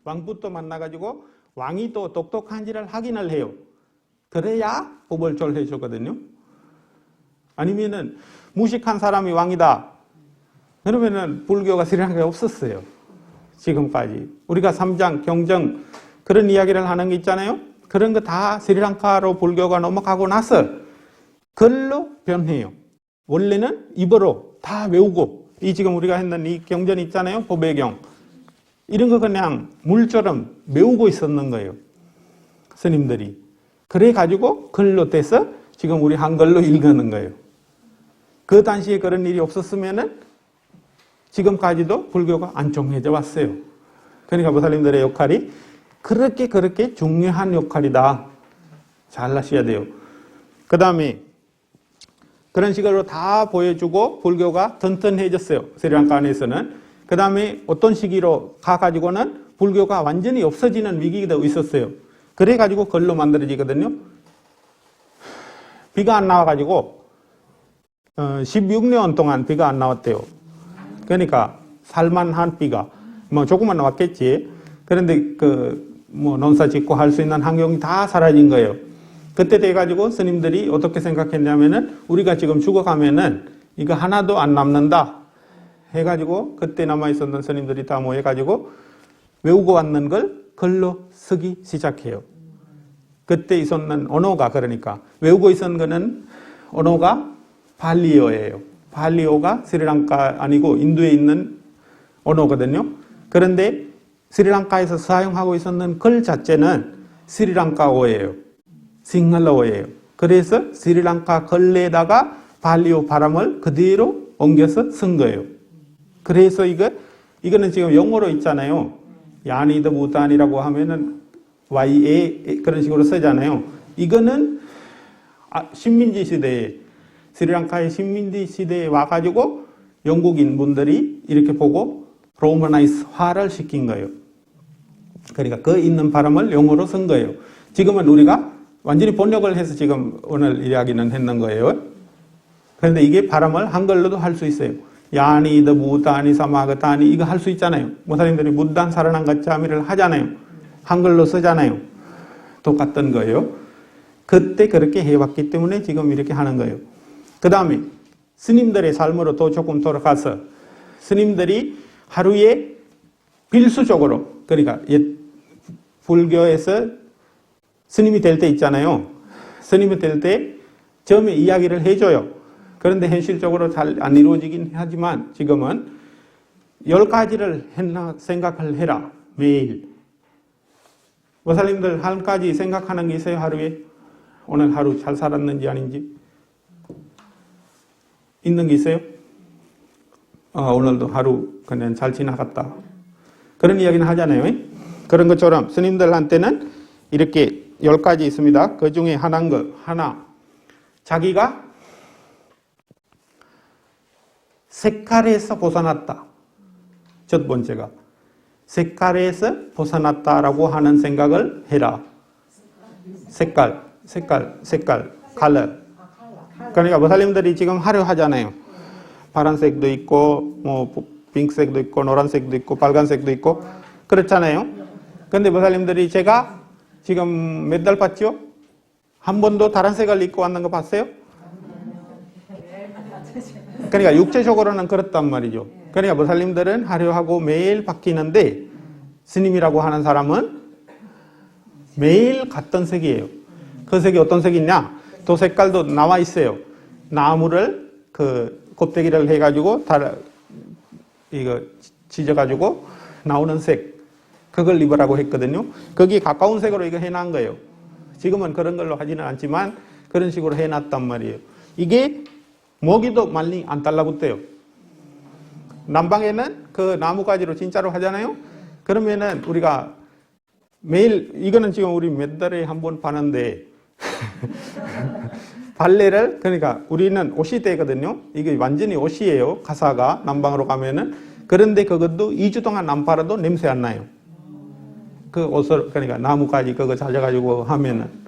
왕부터 만나가지고 왕이 또 똑똑한지를 확인을 해요. 그래야 법을 절해 주거든요. 아니면은 무식한 사람이 왕이다. 그러면은 불교가 스리랑카에 없었어요. 지금까지. 우리가 삼장, 경정 그런 이야기를 하는 게 있잖아요. 그런 거 다 스리랑카로 불교가 넘어가고 나서 글로 변해요. 원래는 입으로 다 외우고 이 지금 우리가 했는 이 경전 있잖아요. 법외경. 이런 거 그냥 물처럼 외우고 있었는 거예요. 스님들이. 그래 가지고 글로 떼서 지금 우리 한글로 읽는 거예요. 그 당시에 그런 일이 없었으면은 지금까지도 불교가 안 정해져 왔어요. 그러니까 무슬림들의 역할이 그렇게 중요한 역할이다. 잘 아셔야 돼요. 그 다음에 그런 식으로 다 보여주고 불교가 튼튼해졌어요. 스리랑카 안에서는. 그 다음에 어떤 시기로 가가지고는 불교가 완전히 없어지는 위기가 있었어요. 그래가지고 글로 만들어지거든요. 비가 안 나와가지고 16년 동안 비가 안 나왔대요. 그러니까 살만한 비가 뭐 조금만 나왔겠지. 그런데 농사 짓고 할 수 있는 환경이 다 사라진 거예요. 그때 돼가지고 스님들이 어떻게 생각했냐면은 우리가 지금 죽어가면은 이거 하나도 안 남는다 해가지고 그때 남아있었던 스님들이 다 모여가지고 외우고 왔는 걸 글로 쓰기 시작해요. 그때 있었는 언어가 그러니까 외우고 있었는 거는 언어가 발리어예요. 발리어가 스리랑카 아니고 인도에 있는 언어거든요. 그런데 스리랑카에서 사용하고 있었는 글 자체는 스리랑카어예요. 싱할러어예요. 그래서 스리랑카 글에다가 발리어 발음을 그대로 옮겨서 쓴 거예요. 그래서 이거는 지금 영어로 있잖아요. 야니드 무단이라고 하면은 YA 그런 식으로 쓰잖아요. 이거는 식민지 시대에 스리랑카의 식민지 시대에 와가지고 영국인 분들이 이렇게 보고 로마나이스화를 시킨 거예요. 그러니까 그 있는 발음을 영어로 쓴 거예요. 지금은 우리가 완전히 번역을 해서 지금 오늘 이야기는 했는 거예요. 그런데 이게 발음을 한글로도 할 수 있어요. 야니드 무다니 사마그다니 이거 할 수 있잖아요. 무슬림들이 무단 사라난가짜미를 하잖아요. 한글로 쓰잖아요. 똑같던 거예요. 그때 그렇게 해왔기 때문에 지금 이렇게 하는 거예요. 그 다음에 스님들의 삶으로 또 조금 돌아가서 스님들이 하루에 필수적으로 그러니까 옛 불교에서 스님이 될 때 있잖아요. 스님이 될 때 처음에 이야기를 해줘요. 그런데 현실적으로 잘 안 이루어지긴 하지만 지금은 10가지를 했나 생각을 해라. 매일. 무슬림들 한 가지 생각하는 게 있어요. 하루에. 오늘 하루 잘 살았는지 아닌지. 있는 게 있어요? 오늘도 하루 그냥 잘 지나갔다. 그런 이야기는 하잖아요. 그런 것처럼 스님들한테는 이렇게 10가지 있습니다. 그 중에 하나. 자기가 색깔에서 벗어났다. 첫 번째가 색깔에서 벗어났다라고 하는 생각을 해라. 색깔, 컬러. 그러니까 무슬림들이 지금 하려 하잖아요. 파란색도 있고, 핑크색도 있고, 노란색도 있고, 빨간색도 있고, 그렇잖아요. 근데 무슬림들이 제가 지금 몇 달 봤죠? 한 번도 다른 색을 입고 왔는 거 봤어요? 그러니까 육체적으로는 그렇단 말이죠. 그러니까 무슬림들은 하려하고 매일 바뀌는데 스님이라고 하는 사람은 매일 같은 색이에요. 그 색이 어떤 색이냐? 또 색깔도 나와 있어요. 나무를 곱데기를 해가지고 이거 찢어가지고 나오는 색 그걸 입으라고 했거든요. 거기에 가까운 색으로 이거 해놓은 거예요. 지금은 그런 걸로 하지는 않지만 그런 식으로 해놨단 말이에요. 이게 모기도 많이 안 달라붙대요. 남방에는 그 나무가지로 진짜로 하잖아요. 그러면은 우리가 매일 이거는 지금 우리 몇 달에 한 번 파는데 발레를 그러니까 우리는 옷이 되거든요. 이게 완전히 옷이에요. 가사가 남방으로 가면은 그런데 그것도 2주 동안 안 빨아도 냄새 안 나요. 그 옷을, 그러니까 나뭇가지 그거 찾아가지고 하면은.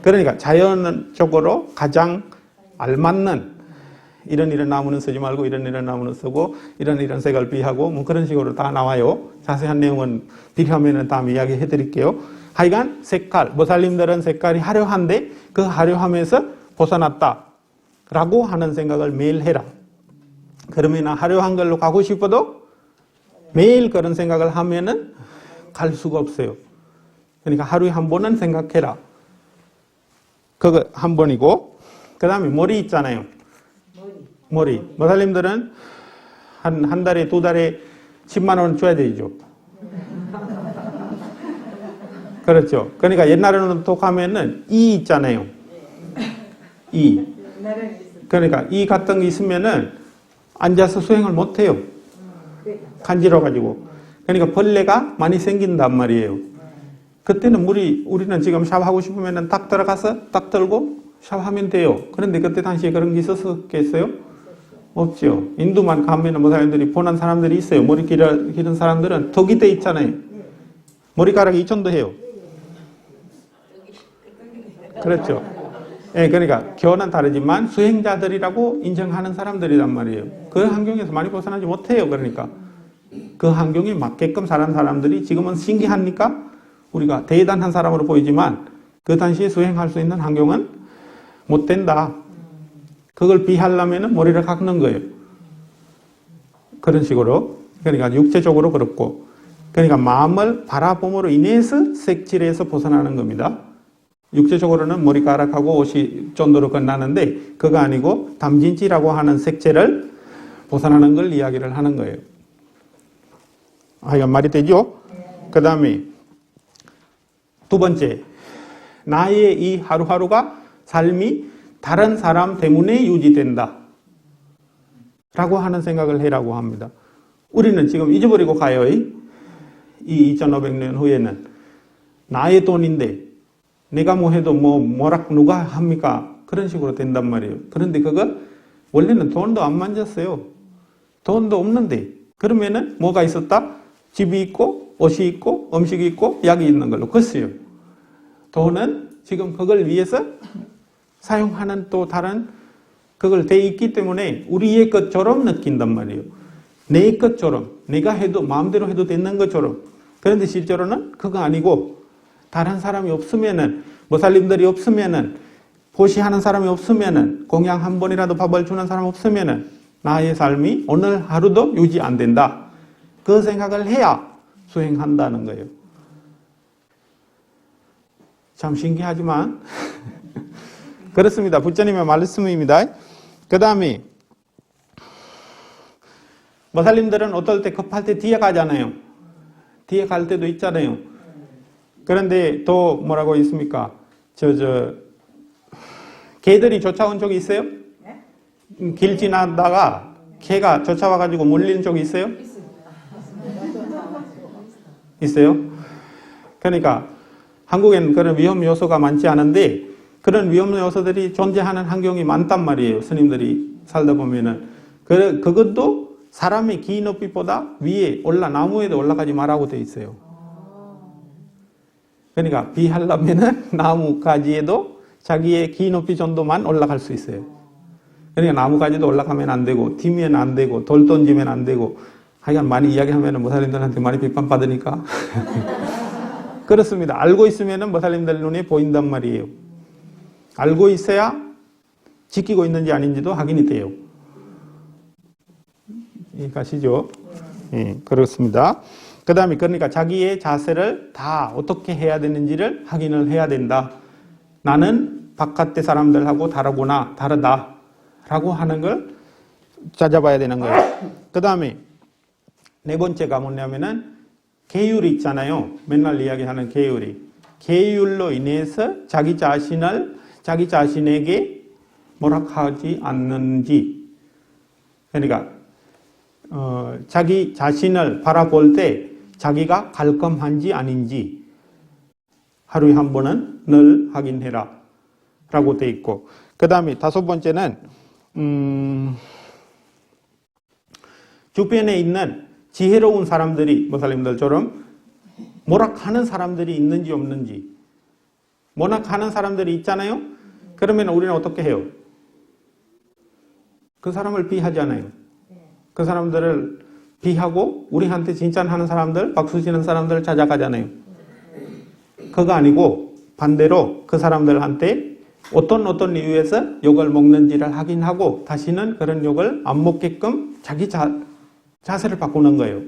그러니까 자연적으로 가장 알맞는 이런 나무는 쓰지 말고 이런 나무는 쓰고 이런 색을 비하고 뭐 그런 식으로 다 나와요. 자세한 내용은 필요하면 다음 이야기해 드릴게요. 하여간 색깔, 모살림들은 색깔이 화려한데 그 화려함에서 벗어났다라고 하는 생각을 매일 해라. 그러면 화려한 걸로 가고 싶어도 매일 그런 생각을 하면은 갈 수가 없어요. 그러니까 하루에 한 번은 생각해라. 그거 한 번이고, 그 다음에 머리 있잖아요. 머리. 모살림들은 한 달에, 두 달에 10만 원 줘야 되죠. 그렇죠. 그러니까 옛날에는 또 가면은 이 있잖아요. 이. 그러니까 이 같은 게 있으면은 앉아서 수행을 못 해요. 간지러가지고. 그러니까 벌레가 많이 생긴단 말이에요. 그때는 우리는 지금 샤워하고 싶으면은 딱 들어가서 딱 들고 샤워하면 돼요. 그런데 그때 당시에 그런 게 있었겠어요? 없죠. 인도만 가면은 뭐 사람들이 보는 사람들이 있어요. 머리 기른 사람들은 턱이 돼 있잖아요. 머리카락이 이 정도 해요. 그렇죠. 예, 그러니까 교는 다르지만 수행자들이라고 인정하는 사람들이란 말이에요. 그 환경에서 많이 벗어나지 못해요. 그러니까 그 환경에 맞게끔 사는 사람들이 지금은 신기하니까 우리가 대단한 사람으로 보이지만 그 당시에 수행할 수 있는 환경은 못 된다. 그걸 비하려면 머리를 깎는 거예요. 그런 식으로. 그러니까 육체적으로 그렇고. 그러니까 마음을 바라봄으로 인해서 색칠에서 벗어나는 겁니다. 육체적으로는 머리카락하고 옷이 정도로 끝나는데 그거 아니고 담진지라고 하는 색채를 벗어나는 걸 이야기를 하는 거예요. 하여간 말이 되죠? 그 다음에 두 번째, 나의 이 하루하루가 삶이 다른 사람 때문에 유지된다 라고 하는 생각을 해라고 합니다. 우리는 지금 잊어버리고 가요. 이 2500년 후에는 나의 돈인데 내가 뭐 해도 뭐라 누가 합니까? 그런 식으로 된단 말이에요. 그런데 그거 원래는 돈도 안 만졌어요. 돈도 없는데 그러면은 뭐가 있었다? 집이 있고 옷이 있고 음식이 있고 약이 있는 걸로 컸어요. 돈은 지금 그걸 위해서 사용하는 또 다른 그걸 돼 있기 때문에 우리의 것처럼 느낀단 말이에요. 내 것처럼 내가 해도 마음대로 해도 되는 것처럼. 그런데 실제로는 그거 아니고 다른 사람이 없으면은 모살림들이 없으면은 보시하는 사람이 없으면은 공양 한 번이라도 밥을 주는 사람 없으면은 나의 삶이 오늘 하루도 유지 안 된다. 그 생각을 해야 수행한다는 거예요. 참 신기하지만 그렇습니다. 부처님의 말씀입니다. 그 다음에 모살림들은 어떨 때 급할 때 뒤에 가잖아요. 뒤에 갈 때도 있잖아요. 그런데 또 뭐라고 있습니까? 개들이 쫓아온 적이 있어요? 길 지나다가 개가 쫓아와가지고 물리는 적이 있어요? 있어요? 그러니까 한국에는 그런 위험 요소가 많지 않은데 그런 위험 요소들이 존재하는 환경이 많단 말이에요. 스님들이 살다 보면은. 그것도 사람의 기 높이보다 위에 나무에도 올라가지 말라고 돼 있어요. 그러니까 비하려면은 나무가지에도 자기의 기 높이 정도만 올라갈 수 있어요. 그러니까 나무가지도 올라가면 안 되고, 뛰면 안 되고, 돌 던지면 안 되고, 하여간 많이 이야기하면은 모살림들한테 많이 비판받으니까. 그렇습니다. 알고 있으면은 모살림들 눈에 보인단 말이에요. 알고 있어야 지키고 있는지 아닌지도 확인이 돼요. 가시죠? 예, 그렇습니다. 그 다음에 그러니까 자기의 자세를 다 어떻게 해야 되는지를 확인을 해야 된다. 나는 바깥의 사람들하고 다르다라고 하는 걸 찾아봐야 되는 거예요. 그 다음에 네 번째가 뭐냐면은 계율이 있잖아요. 맨날 이야기하는 계율이. 계율로 인해서 자기 자신에게 모락하지 않는지. 그러니까 자기 자신을 바라볼 때 자기가 갈끔한지 아닌지 하루에 한 번은 늘 확인해라 라고 돼 있고, 그 다음에 다섯 번째는 주변에 있는 지혜로운 사람들이 모살림들처럼 모락하는 사람들이 있는지 없는지. 모락하는 사람들이 있잖아요. 그러면 우리는 어떻게 해요? 그 사람을 비하잖아요. 그 사람들을 비하고 우리한테 칭찬하는 사람들, 박수 치는 사람들을 찾아가잖아요. 그거 아니고 반대로 그 사람들한테 어떤 이유에서 욕을 먹는지를 확인하고 다시는 그런 욕을 안 먹게끔 자기 자세를 바꾸는 거예요.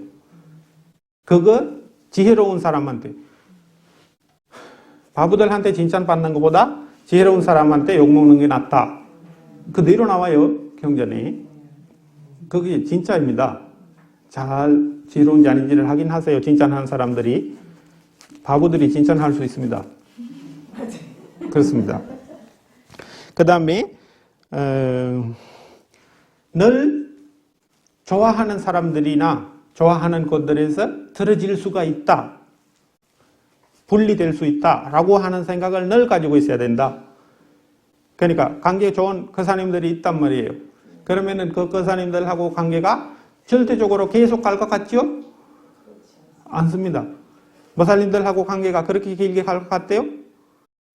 그거 지혜로운 사람한테, 바보들한테 칭찬받는 것보다 지혜로운 사람한테 욕 먹는 게 낫다. 그대로 나와요, 경전에. 그게 진짜입니다. 잘 지혜로운지 아닌지를 확인하세요. 칭찬하는 사람들이. 바보들이 칭찬할 수 있습니다. 그렇습니다. 그 다음에 늘 좋아하는 사람들이나 좋아하는 것들에서 틀어질 수가 있다. 분리될 수 있다라고 하는 생각을 늘 가지고 있어야 된다. 그러니까 관계 좋은 거사님들이 있단 말이에요. 그러면은 그 거사님들하고 관계가 절대적으로 계속 갈 것 같죠? 않습니다. 모살님들하고 관계가 그렇게 길게 갈 것 같대요?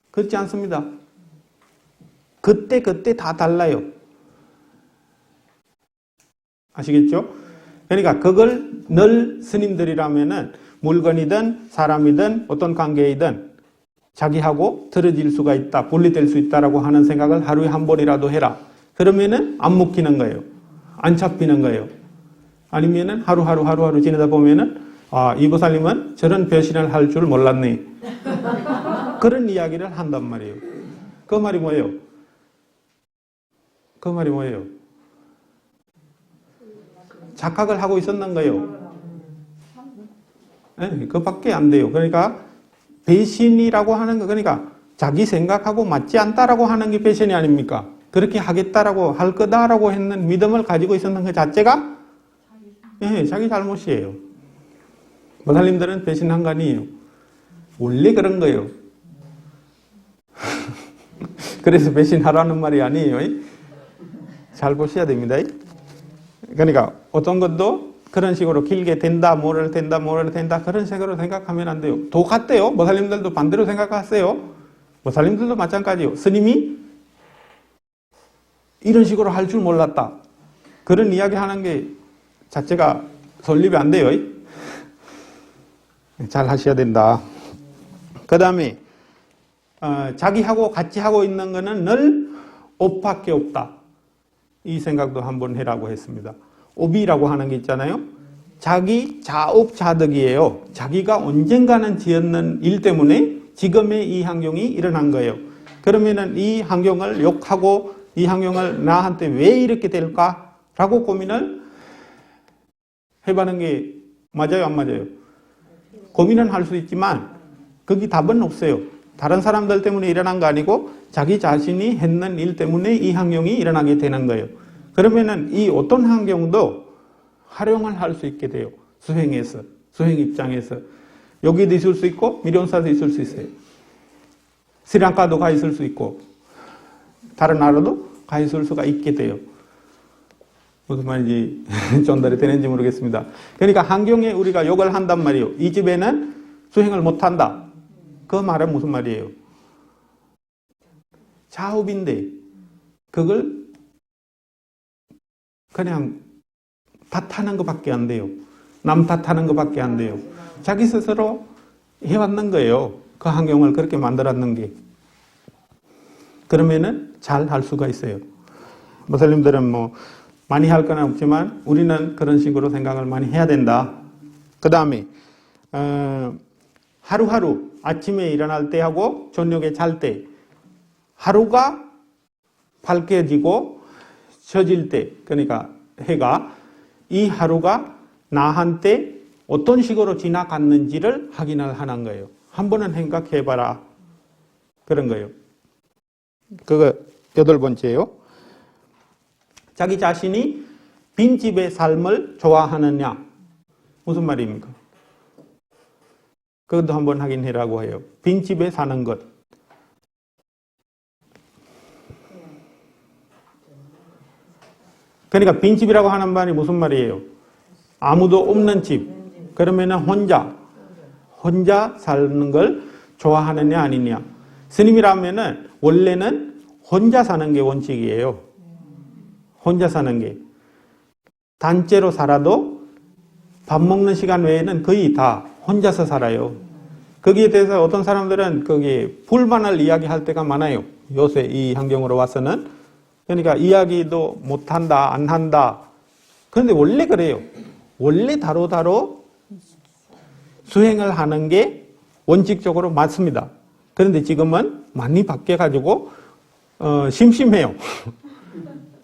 그렇지 않습니다. 그때 다 달라요. 아시겠죠? 그러니까 그걸 늘 스님들이라면은 물건이든 사람이든 어떤 관계이든 자기하고 틀어질 수가 있다, 분리될 수 있다라고 하는 생각을 하루에 한 번이라도 해라. 그러면은 안 먹히는 거예요. 안 잡히는 거예요. 아니면은 하루하루 지내다 보면은 이 보살님은 저런 배신을 할 줄 몰랐네. 그런 이야기를 한단 말이에요. 그 말이 뭐예요? 그 말이 뭐예요? 착각을 하고 있었는 거예요. 네, 그밖에 안 돼요. 그러니까 배신이라고 하는 거, 그러니까 자기 생각하고 맞지 않다라고 하는 게 배신이 아닙니까? 그렇게 하겠다라고 할 거다라고 했는 믿음을 가지고 있었는 것 자체가 자기 잘못이에요. 모살님들은 배신한 거 아니에요. 원래 그런 거예요. 그래서 배신하라는 말이 아니에요. 잘 보셔야 됩니다. 그러니까 어떤 것도 그런 식으로 길게 된다, 뭐를 된다 그런 식으로 생각하면 안 돼요. 똑같대요. 모살님들도 반대로 생각하세요. 모살님들도 마찬가지예요. 스님이 이런 식으로 할 줄 몰랐다. 그런 이야기 하는 게 자체가 설립이 안 돼요. 잘 하셔야 된다. 그 다음에 자기하고 같이 하고 있는 거는 늘 옵밖에 없다. 이 생각도 한번 해라고 했습니다. 옵이라고 하는 게 있잖아요. 자기 자업자득이에요. 자기가 언젠가는 지었는 일 때문에 지금의 이 환경이 일어난 거예요. 그러면은 이 환경을 욕하고 이 환경을 나한테 왜 이렇게 될까라고 고민을 해보는 게 맞아요, 안 맞아요? 고민은 할 수 있지만 거기 답은 없어요. 다른 사람들 때문에 일어난 거 아니고 자기 자신이 했는 일 때문에 이 환경이 일어나게 되는 거예요. 그러면은 이 어떤 환경도 활용을 할 수 있게 돼요. 수행 입장에서. 여기도 있을 수 있고 미련사도 있을 수 있어요. 스리랑카도 가 있을 수 있고 다른 나라도 가 있을 수가 있게 돼요. 무슨 말인지 전달이 되는지 모르겠습니다. 그러니까 환경에 우리가 욕을 한단 말이에요. 이 집에는 수행을 못한다. 그 말은 무슨 말이에요? 자업인데 그걸 그냥 탓하는 것밖에 안 돼요. 남 탓하는 것밖에 안 돼요. 자기 스스로 해왔는 거예요. 그 환경을 그렇게 만들었는 게. 그러면은 잘 할 수가 있어요. 모살님들은 뭐 많이 할 건 없지만 우리는 그런 식으로 생각을 많이 해야 된다. 그 다음에 하루하루 아침에 일어날 때하고 저녁에 잘 때 하루가 밝게지고 져질 때, 그러니까 해가 이 하루가 나한테 어떤 식으로 지나갔는지를 확인을 하는 거예요. 한 번은 생각해봐라. 그런 거예요. 그거 8번째예요. 자기 자신이 빈집의 삶을 좋아하느냐. 무슨 말입니까? 그것도 한번 확인해라고 해요. 빈집에 사는 것. 그러니까 빈집이라고 하는 말이 무슨 말이에요? 아무도 없는 집. 그러면은 혼자 사는 걸 좋아하느냐 아니냐. 스님이라면은 원래는 혼자 사는 게 원칙이에요. 혼자 사는 게. 단체로 살아도 밥 먹는 시간 외에는 거의 다 혼자서 살아요. 거기에 대해서 어떤 사람들은 거기 불만을 이야기할 때가 많아요. 요새 이 환경으로 와서는. 그러니까 이야기도 못한다, 안 한다. 그런데 원래 그래요. 원래 다로다로 수행을 하는 게 원칙적으로 맞습니다. 그런데 지금은 많이 바뀌어가지고 심심해요.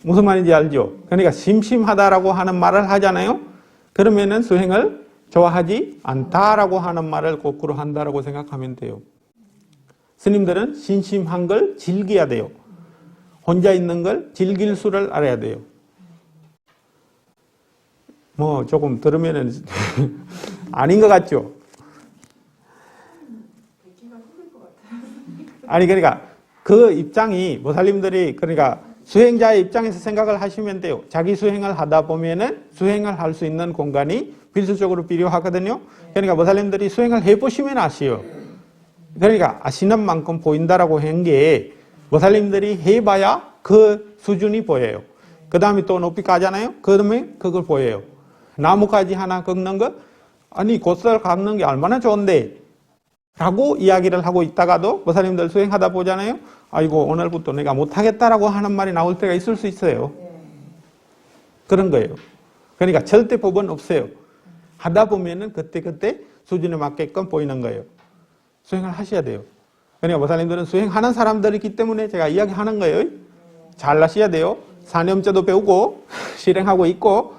무슨 말인지 알죠? 그러니까 심심하다라고 하는 말을 하잖아요. 그러면은 수행을 좋아하지 않다라고 하는 말을 거꾸로 한다라고 생각하면 돼요. 스님들은 심심한 걸 즐겨야 돼요. 혼자 있는 걸 즐길 수를 알아야 돼요. 뭐 조금 들으면은 아닌 것 같죠? 아니 그러니까 그 입장이 모살님들이 그러니까 수행자의 입장에서 생각을 하시면 돼요. 자기 수행을 하다 보면은 수행을 할 수 있는 공간이 필수적으로 필요하거든요. 그러니까 모살님들이 수행을 해보시면 아시요. 그러니까 아시는 만큼 보인다라고 한 게 모살님들이 해봐야 그 수준이 보여요. 그 다음에 또 높이 가잖아요. 그 다음에 그걸 보여요. 나무까지 하나 꺾는 거 아니 곧설 깎는 게 얼마나 좋은데 라고 이야기를 하고 있다가도 모살님들 수행하다 보잖아요. 아이고 오늘부터 내가 못하겠다라고 하는 말이 나올 때가 있을 수 있어요. 그런 거예요. 그러니까 절대 법은 없어요. 하다 보면은 그때그때 수준에 맞게끔 보이는 거예요. 수행을 하셔야 돼요. 그러니까 모살님들은 수행하는 사람들이기 때문에 제가 이야기하는 거예요. 잘 하셔야 돼요. 사념자도 배우고 실행하고 있고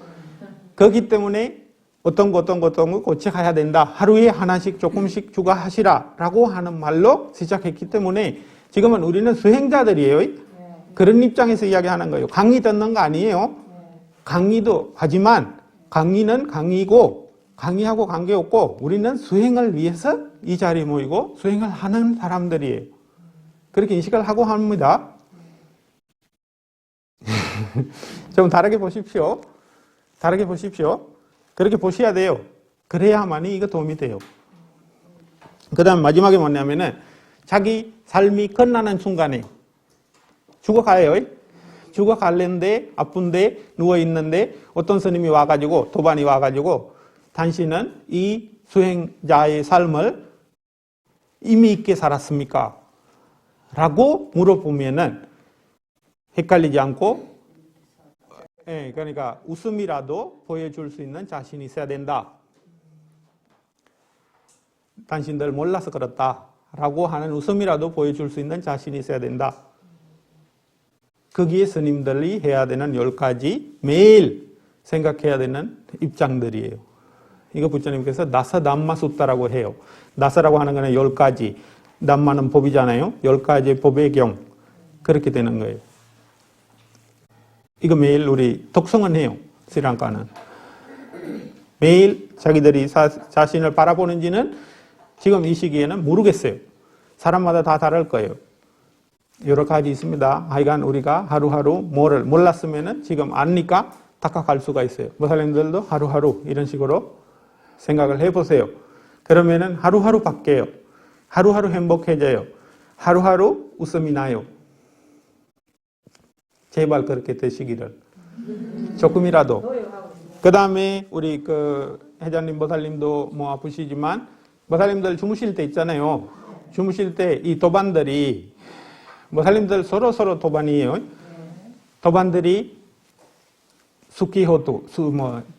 그렇기 때문에 어떤 거 고쳐가야 된다. 하루에 하나씩 조금씩 추가하시라 라고 하는 말로 시작했기 때문에 지금은 우리는 수행자들이에요. 그런 입장에서 이야기하는 거예요. 강의 듣는 거 아니에요. 강의도 하지만 강의는 강의고 강의하고 관계없고 우리는 수행을 위해서 이 자리에 모이고 수행을 하는 사람들이에요. 그렇게 인식을 하고 합니다. 좀 다르게 보십시오. 다르게 보십시오. 그렇게 보셔야 돼요. 그래야만이 이거 도움이 돼요. 그 다음 마지막에 뭐냐면은 자기 삶이 끝나는 순간에 죽어가요. 죽어갈랜데 아픈데 누워있는데 어떤 스님이 와가지고 도반이 와가지고 당신은 이 수행자의 삶을 의미 있게 살았습니까? 라고 물어보면은 헷갈리지 않고 그러니까 웃음이라도 보여줄 수 있는 자신이 있어야 된다. 당신들 몰라서 그렇다. 라고 하는 웃음이라도 보여줄 수 있는 자신이 있어야 된다. 거기에 스님들이 해야 되는 10가지 매일 생각해야 되는 입장들이에요. 이거 부처님께서 나사 담마 숫다라고 해요. 나사라고 하는 거는 10가지. 담마는 법이잖아요. 10가지 법의 경. 그렇게 되는 거예요. 이거 매일 우리 독성은 해요. 스리랑카는. 매일 자기들이 자신을 바라보는지는 지금 이 시기에는 모르겠어요. 사람마다 다 다를 거예요. 여러 가지 있습니다. 하여간 우리가 하루하루 뭐를 몰랐으면은 지금 아니까 닦아갈 수가 있어요. 모살님들도 하루하루 이런 식으로 생각을 해보세요. 그러면은 하루하루 바뀌어요. 하루하루 행복해져요. 하루하루 웃음이 나요. 제발 그렇게 되시기를. 조금이라도. 그 다음에 우리 회장님, 모살님도 뭐 아프시지만 모살님들 주무실 때 있잖아요. 주무실 때 이 도반들이 모살님들 서로 도반이에요. 도반들이 수기호도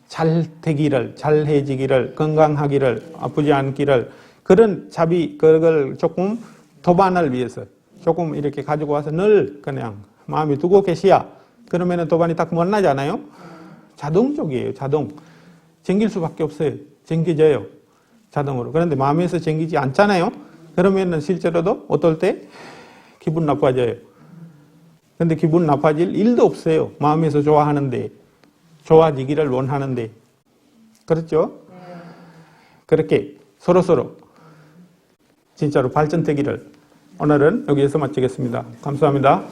잘 되기를, 잘해지기를, 건강하기를, 아프지 않기를 그런 그걸 조금 도반을 위해서 조금 이렇게 가지고 와서 늘 그냥 마음에 두고 계시야. 그러면은 도반이 딱 못나잖아요. 자동적이에요. 자동. 쟁길 수밖에 없어요. 쟁겨져요. 자동으로. 그런데 마음에서 쟁기지 않잖아요. 그러면은 실제로도 어떨 때 기분 나빠져요. 근데 기분 나빠질 일도 없어요. 마음에서 좋아하는데. 좋아지기를 원하는데. 그렇죠? 그렇게 서로 진짜로 발전되기를 오늘은 여기에서 마치겠습니다. 감사합니다.